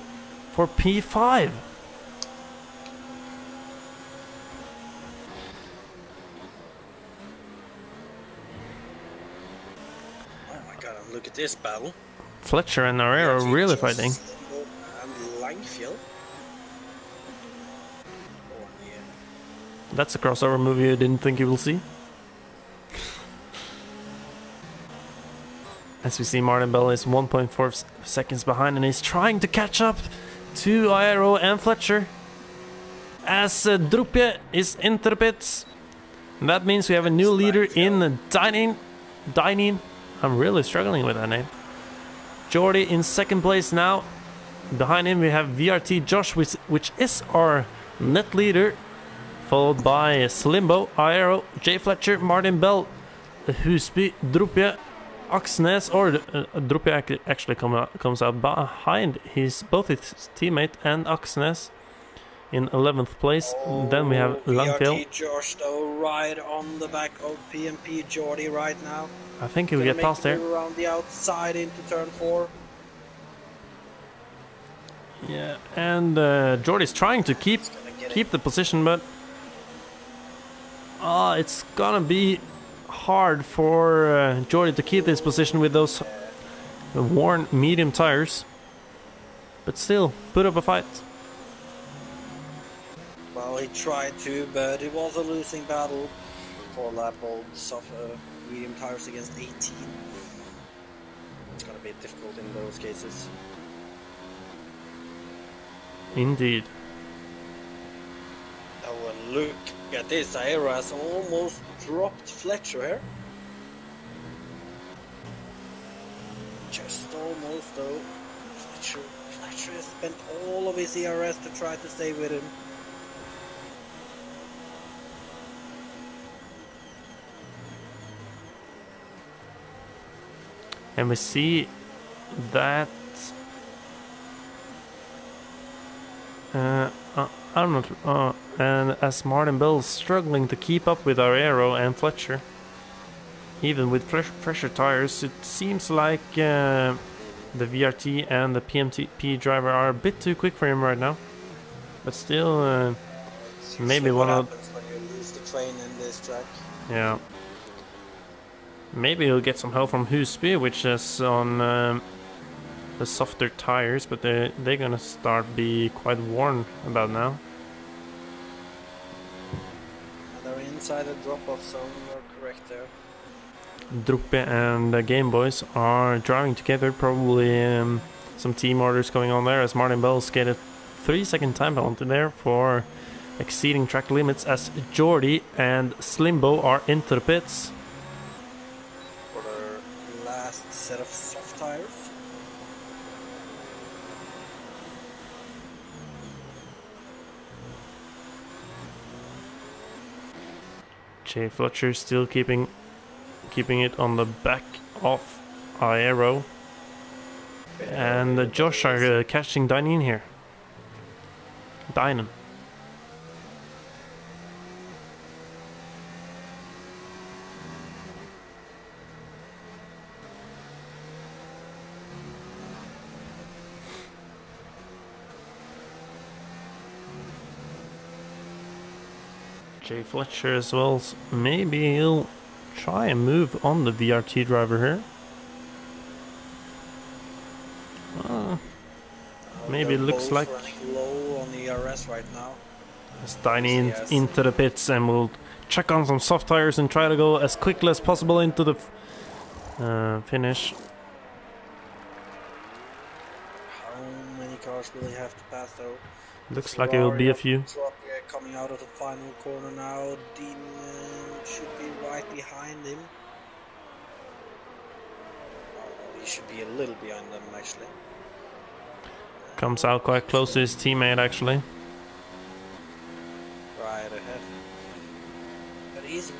for P5. Oh my god, look at this battle. Fletcher and Aero are really fighting. And Langfjell. That's a crossover move you didn't think you will see. As we see, Martin Bell is 1.4 seconds behind and he's trying to catch up to Aero and Fletcher. As Druppie is into the pits. And that means we have a new leader in Dainin. I'm really struggling with that name. Jordy in second place now. Behind him we have VRT Josh, which is our net leader. Followed by Slimbo, Aero, Jay Fletcher, Martin Bell, Husby, Druppie, Aksnes, or Druppie actually comes out behind both his teammate and Aksnes in 11th place. Then we have Langfjell. VRT Josh, though, right on the back of PMP Jordy right now. I think he'll get past there. Around the outside into turn 4. Yeah, and Jordy's trying to keep the position, but it's gonna be hard for Jordy to keep this position with those worn medium tires. But still, put up a fight. Well, he tried to, but it was a losing battle. 4 lap olds of medium tires against 18. It's gonna be difficult in those cases. Indeed. Oh, and look at this. Aero has almost dropped Fletcher here. Just almost, though. Fletcher has spent all of his ERS to try to stay with him. And we see that I'm not. And as Martin Bell is struggling to keep up with our Aero and Fletcher, even with fresher tires, it seems like the VRT and the PMP driver are a bit too quick for him right now. But still, maybe what one of... happens when you lose the train in this track. Yeah. Maybe he'll get some help from Husby, which is on the softer tires, but they're gonna start be quite worn about now. They're inside the drop-off zone, you're correct there. Druppe and the Game Boys are driving together, probably some team orders going on there, as Martin Bell skated 3-second time penalty there for exceeding track limits, as Jordy and Slimbo are into the pits. For their last set of soft tires. Jay Fletcher still keeping it on the back of Aero. And Josh are catching Dynan here. Dynan. Jay Fletcher as well. Maybe he'll try and move on the VRT driver here. Maybe it looks like low on the ERS right now. Steiny into the pits, and we'll check on some soft tires and try to go as quickly as possible into the finish. How many cars will he have to pass though? Looks like it will be a few. Coming out of the final corner now. Dean should be right behind him. Oh, he should be a little behind them actually. Comes out quite close to his teammate actually. Right ahead. But he's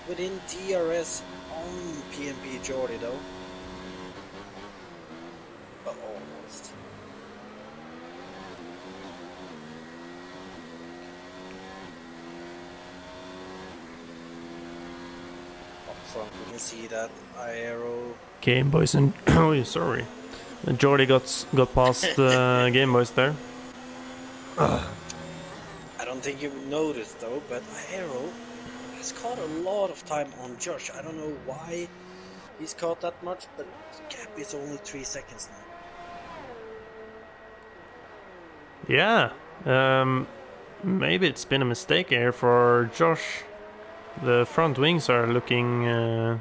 within DRS on PMP Jordy though. But almost. Up front we can see that Aero. Game Boys and oh sorry. Jordy got past Game Boys there. I don't think you've noticed though, but Aero has caught a lot of time on Josh. I don't know why he's caught that much, but the gap is only 3 seconds now. Yeah, maybe it's been a mistake here for Josh. The front wings are looking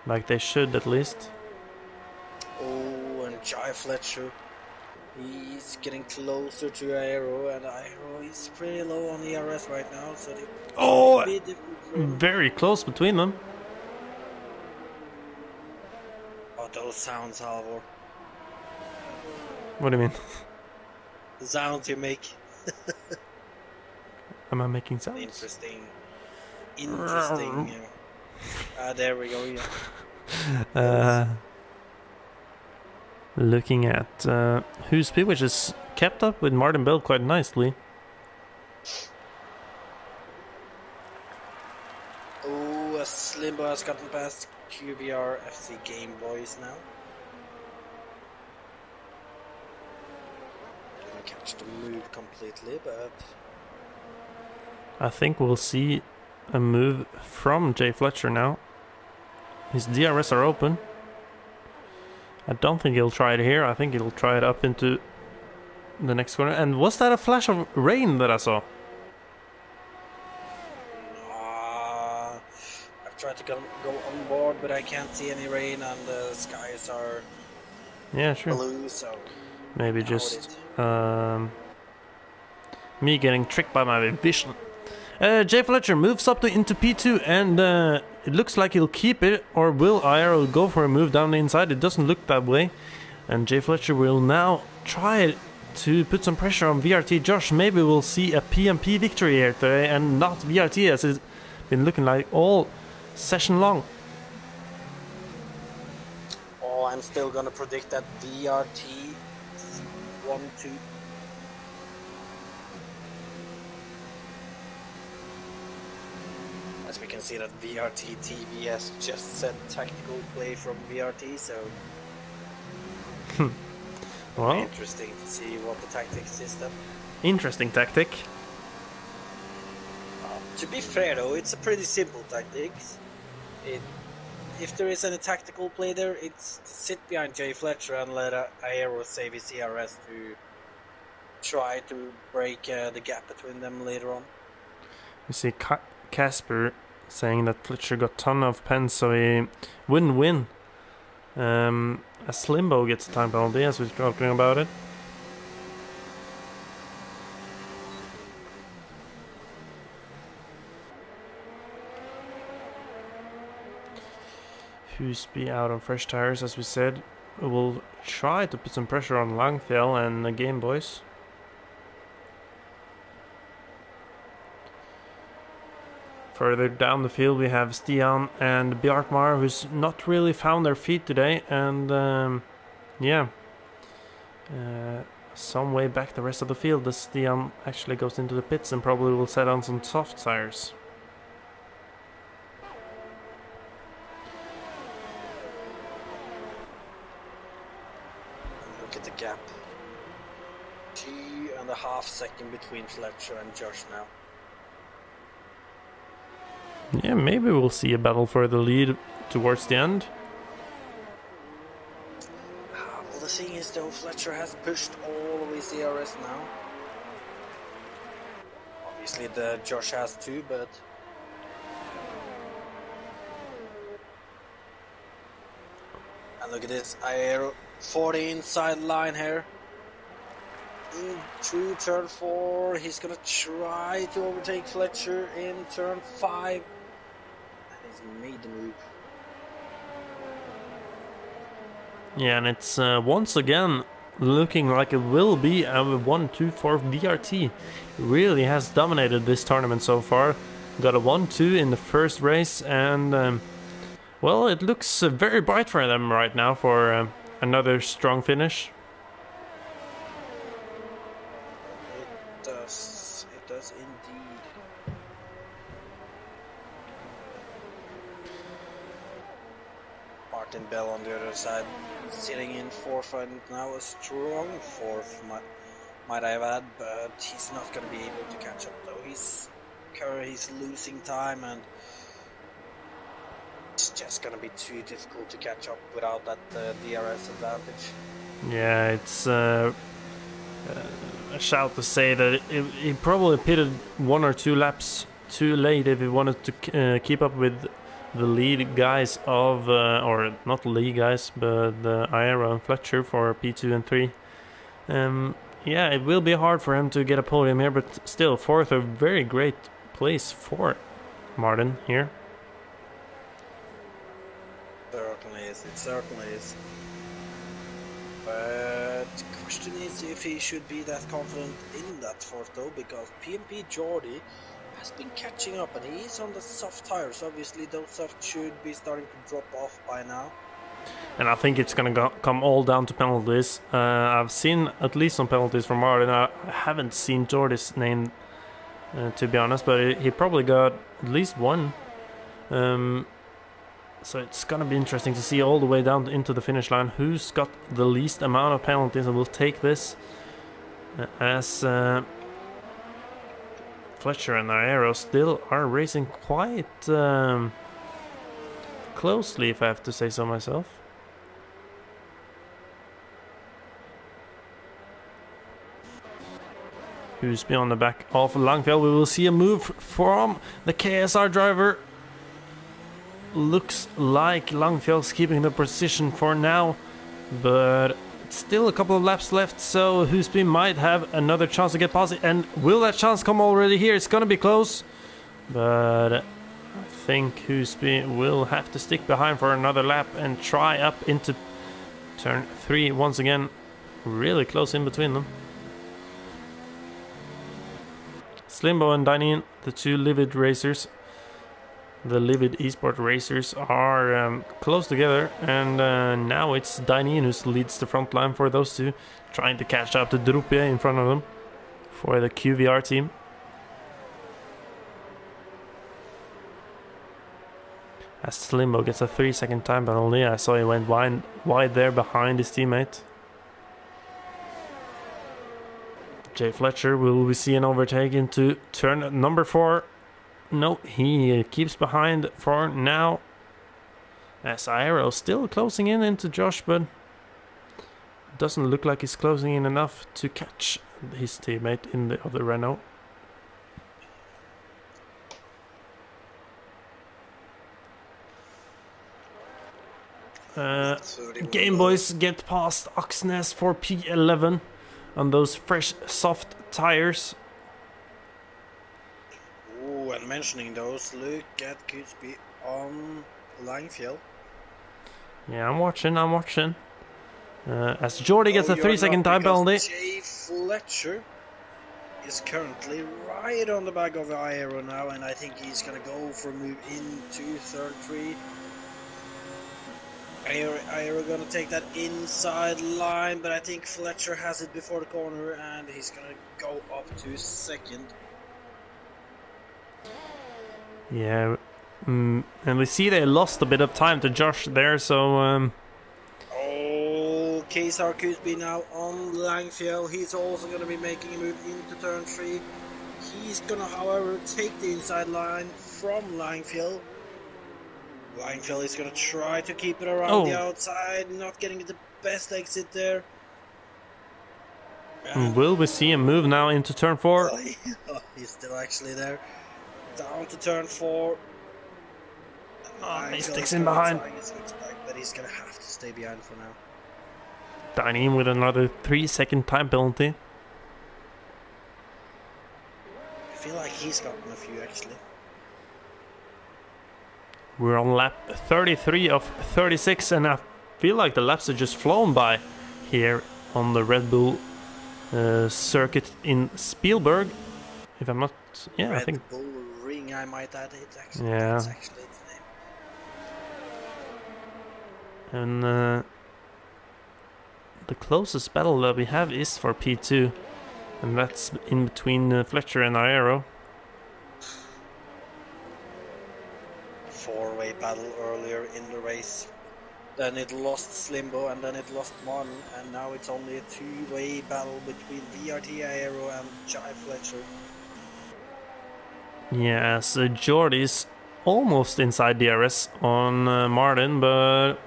like they should at least. Oh, and Jai Fletcher, he's getting closer to Aero, and Aero is pretty low on the ERS right now, so they very close between them. Oh, those sounds, Halvor. What do you mean? The sounds you make. Am I making sounds? Interesting. There we go, yeah. Looking at Husby, which is kept up with Martin Bell quite nicely. Oh, Slimbo has gotten past QBR FC Game Boys now. Didn't catch the move completely, but I think we'll see a move from Jay Fletcher now. His DRS are open. I don't think he'll try it here. I think he'll try it up into the next corner. And was that a flash of rain that I saw? I've tried to go on board, but I can't see any rain, and the skies are blue, so maybe just me getting tricked by my vision. Jay Fletcher moves up into P2, and it looks like he'll keep it, or will Aero go for a move down the inside? It doesn't look that way. And Jay Fletcher will now try to put some pressure on VRT Josh. Maybe we'll see a PMP victory here today, and not VRT, as it's been looking like all session long. Oh, I'm still gonna predict that VRT 1-2. As we can see that VRT TV has just sent tactical play from VRT, so Well, interesting to see what the tactics is then. interesting tactic. To be fair though, it's a pretty simple tactics. If there is any tactical play there, it's sit behind Jay Fletcher and let Aero save his CRS to try to break the gap between them later on. You see Casper saying that Fletcher got ton of pens, so he wouldn't win. As Limbo gets a time penalty, as we're talking about it. Husby out on fresh tires, as we said. We'll try to put some pressure on Langfjell and the Game Boys. Further down the field, we have Stian and Bjartmar, who's not really found their feet today, and some way back the rest of the field, the Stian actually goes into the pits and probably will set on some soft tires. Look at the gap. 2.5 seconds between Fletcher and Josh now. Yeah, maybe we'll see a battle for the lead towards the end. Well, the thing is though, Fletcher has pushed all of his CRS now. Obviously the Josh has too, but and look at this, Aero 40 inside line here. Through turn 4, he's gonna try to overtake Fletcher in turn 5. And he's made the move. Yeah, and it's once again looking like it will be a 1-2 for VRT. Really has dominated this tournament so far. Got a 1-2 in the first race, and well, it looks very bright for them right now for another strong finish. It does indeed. Martin Bell on the other side, sitting in 4th and now a strong 4th, might I add, but he's not going to be able to catch up though. He's losing time, and it's just going to be too difficult to catch up without that DRS advantage. Yeah, it's a shout to say that he probably pitted 1 or 2 laps too late if he wanted to keep up with the lead guys of, or not the lead guys, but Aero and Fletcher for P2 and 3. Yeah, it will be hard for him to get a podium here, but still, 4th, a very great place for Martin here. It certainly is. But the question is if he should be that confident in that 4th though, because PMP Jordy has been catching up and he is on the soft tires. Obviously those soft should be starting to drop off by now. And I think it's going to come all down to penalties. I've seen at least some penalties from Martin. I haven't seen Jordy's name, to be honest, but he probably got at least one. So it's going to be interesting to see all the way down into the finish line who's got the least amount of penalties and will take this, as Fletcher and Aero still are racing quite closely, if I have to say so myself. Who's been on the back of Langfjell? We will see a move from the KSR driver. Looks like Langfjell's keeping the position for now, but still a couple of laps left, so Husby might have another chance to get past it. And will that chance come already here? It's gonna be close, but I think Husby will have to stick behind for another lap and try up into turn 3 once again. Really close in between them. Slimbo and Dainin, the two Livid racers, the Livid Esport racers, are close together, and now it's Dainin who leads the front line for those two, trying to catch up to Drupje in front of them for the QVR team. As Slimbo gets a 3-second time penalty. I saw he went wide there behind his teammate. Jay Fletcher, will we see an overtake into turn number 4? No, he keeps behind for now. As Aero still closing in into Josh, but doesn't look like he's closing in enough to catch his teammate in the other Renault. Game Boys get past Oxness for P11 on those fresh, soft tires. Oh, and mentioning those, look at Goodsby on Langfield. Yeah, I'm watching. As Jordy gets a 3-second time penalty. Jay Fletcher is currently right on the back of the Aero now, and I think he's gonna go for a move into third tree. Aero gonna take that inside line, but I think Fletcher has it before the corner, and he's gonna go up to second. Yeah, and we see they lost a bit of time to Josh there, so... Oh, Kesar Kusby now on Langfield. He's also gonna be making a move into turn 3. He's gonna, however, take the inside line from Langfield. Langfield is going to try to keep it around the outside, not getting the best exit there. And will we see him move now into turn 4? He's still actually there. Down to turn 4. He sticks in behind. But he's going to have to stay behind for now. Dining in with another 3-second time penalty. I feel like he's gotten a few actually. We're on lap 33 of 36, and I feel like the laps are just flown by here on the Red Bull circuit in Spielberg. If I'm not... Yeah, I think... Red Bull Ring, I might add it actually. Yeah. That's actually its name. And the closest battle that we have is for P2. And that's in between Fletcher and Aero. Four-way battle earlier in the race. Then it lost Slimbo, and then it lost Martin, and now it's only a two-way battle between VRT Aero and Jai Fletcher. Yeah, so Jordy's almost inside DRS on Martin, but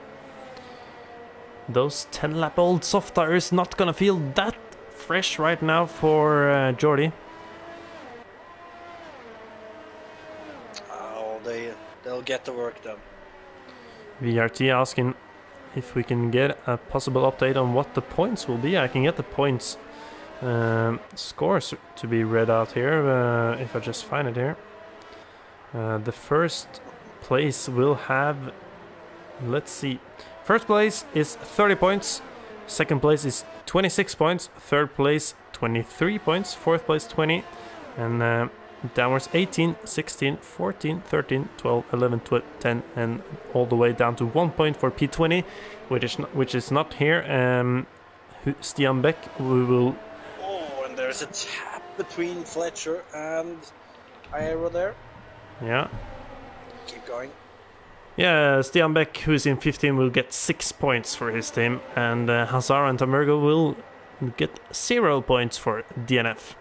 those 10-lap-old soft tires not gonna feel that fresh right now for Jordy. Oh, they'll get the work done. VRT asking if we can get a possible update on what the points will be. I can get the points scores to be read out here if I just find it here. The first place will have, let's see, first place is 30 points, second place is 26 points, third place 23 points, fourth place 20, and downwards 18, 16, 14, 13, 12, 11, 12, 10, and all the way down to 1 point for P20, which is not here. Stian Beck, we will... Oh, and there's a tap between Fletcher and Aero there. Yeah. Keep going. Yeah, Stian Beck, who's in 15, will get 6 points for his team, and Hazara and Tamergo will get 0 points for DNF.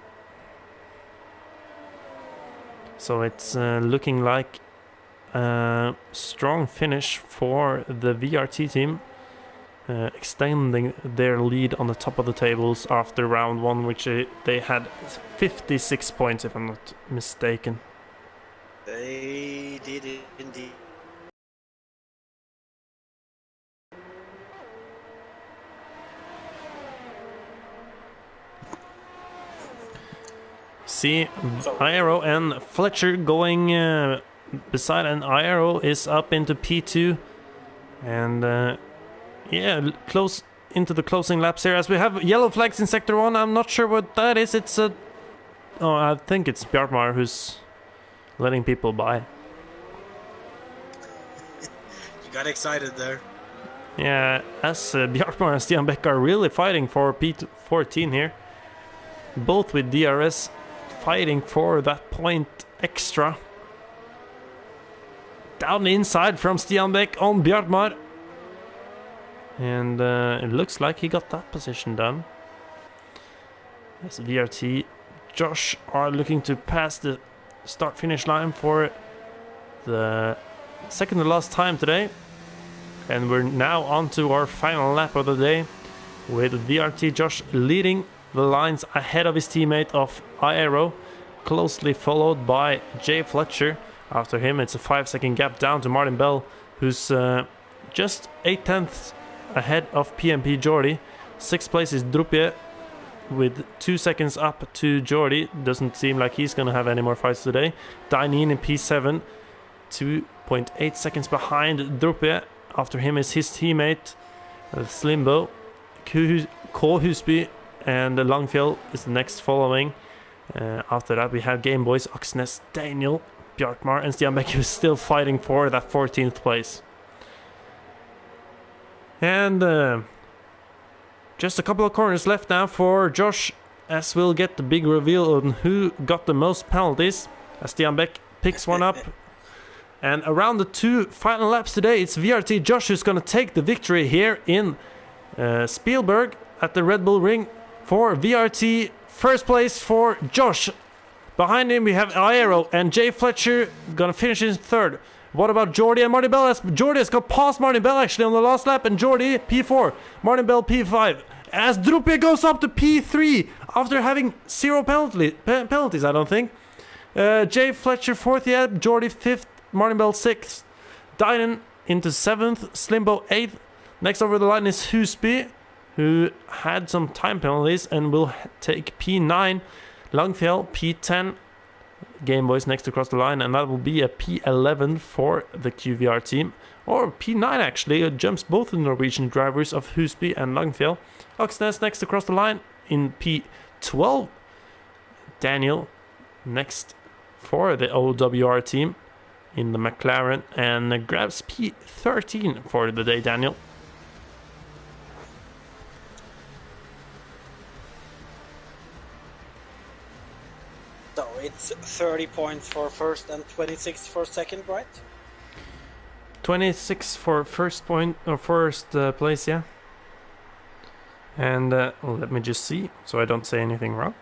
So it's looking like a strong finish for the VRT team, extending their lead on the top of the tables after round 1, which they had 56 points, if I'm not mistaken. They did it indeed. See, Aero and Fletcher going beside, and Aero is up into P2, and yeah, close into the closing laps here as we have yellow flags in sector 1. I'm not sure what that is. It's a... Oh, I think it's Bjartmar who's letting people by. You got excited there. Yeah, as Bjartmar and Stian Beck are really fighting for P14 here. Both with DRS fighting for that point extra. Down the inside from Stianbeck on Bjartmar. And it looks like he got that position done. As VRT, Josh are looking to pass the start-finish line for the second to last time today. And we're now on to our final lap of the day, with VRT Josh leading the lines ahead of his teammate of Aero, closely followed by Jay Fletcher. After him, it's a 5-second gap down to Martin Bell, who's just 8/10ths ahead of PMP Jordi. 6th place is Drupje with 2 seconds up to Jordi. Doesn't seem like he's going to have any more fights today. Dainin in P7, 2.8 seconds behind Drupje. After him is his teammate Slimbo. K-Husby and Langfjell is the next following. After that we have Game Boys, Oxness, Daniel, Bjartmar and Stianbeck, who's still fighting for that 14th place. And just a couple of corners left now for Josh, as we'll get the big reveal on who got the most penalties, as Stianbeck picks one up. And around the 2 final laps today, it's VRT Josh who's going to take the victory here in Spielberg at the Red Bull Ring for VRT. First place for Josh. Behind him we have Aero and Jay Fletcher going to finish in 3rd. What about Jordi and Martin Bell? Jordi has got past Martin Bell actually on the last lap, and Jordi P4, Martin Bell P5. As Drupje goes up to P3 after having 0 penalties, I don't think. Jay Fletcher 4th, yeah, Jordi 5th, Martin Bell 6th, Dynan into 7th, Slimbo 8th. Next over the line is Husby, who had some time penalties and will take P9. Langfjell P10. Game Boys next across the line, and that will be a P11 for the QVR team. Or P9 actually, it jumps both the Norwegian drivers of Husby and Langfjell. Oxness next across the line in P12. Daniel next for the OWR team in the McLaren, and grabs P13 for the day, Daniel. So it's 30 points for first and 26 for second, right? 26 for first place, yeah. And let me just see, so I don't say anything wrong.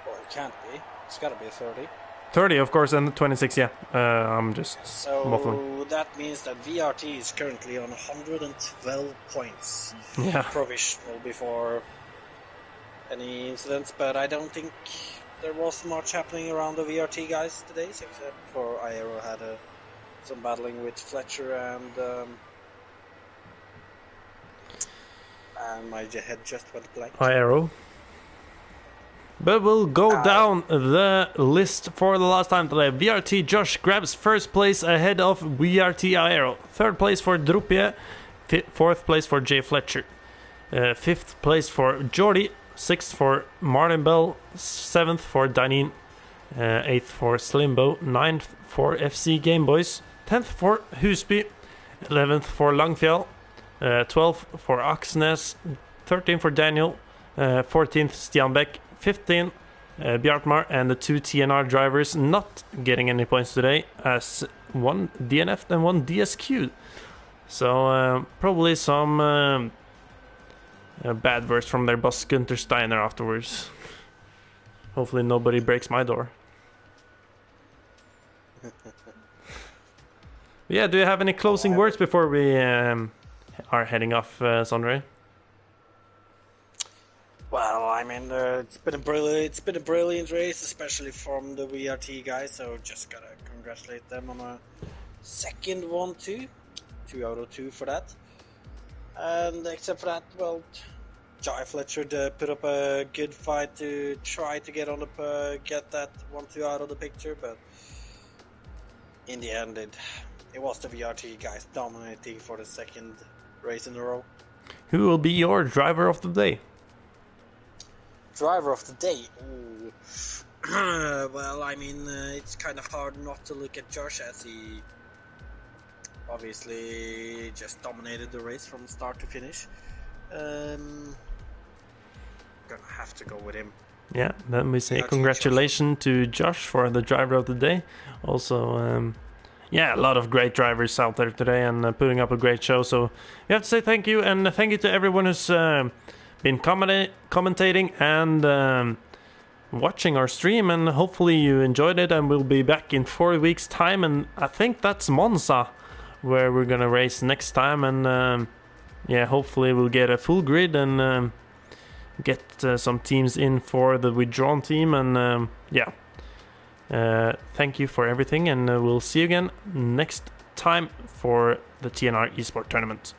Well, it can't be. It's got to be 30. 30, of course, and 26, yeah. I'm just muffling. That means that VRT is currently on 112 points. Yeah. Provisional before any incidents, but I don't think there was much happening around the VRT guys today, except for Aero had some battling with Fletcher and my head just went blank. Aero. But we'll go down the list for the last time today. VRT Josh grabs first place ahead of VRT Aero. 3rd place for Drupje. 4th place for Jay Fletcher. 5th place for Jordi. 6th for Martin Bell. 7th for Dainin. 8th for Slimbo. 9th for FC Game Boys. 10th for Husby. 11th for Langfjell. 12th for Oxness. 13th for Daniel. 14th Stianbeck. 15th Bjartmar, and the 2 TNR drivers not getting any points today, as 1 DNF and 1 DSQ. So probably some bad words from their boss Gunther Steiner afterwards. Hopefully nobody breaks my door. Yeah, do you have any closing words before we are heading off, Sondre? Well, I mean, it's been a brilliant race, especially from the VRT guys. So just gotta congratulate them on a second one too, 2 out of 2 for that. And except for that, well, Jai Fletcher put up a good fight to try to get that 1-2 out of the picture, but in the end, it was the VRT guys dominating for the second race in a row. Who will be your driver of the day? Driver of the day. Ooh. Well, I mean, it's kind of hard not to look at Josh, as he obviously just dominated the race from start to finish. Gonna have to go with him. Yeah, then we say congratulations to Josh for the driver of the day. Also, yeah, a lot of great drivers out there today and putting up a great show. So we have to say thank you, and thank you to everyone who's been commentating and watching our stream. And hopefully you enjoyed it. And we'll be back in 4 weeks' time, and I think that's Monza, where we're gonna race next time. And yeah, hopefully we'll get a full grid and get some teams in for the withdrawn team. And yeah. Thank you for everything, and we'll see you again next time for the TNR Esport tournament.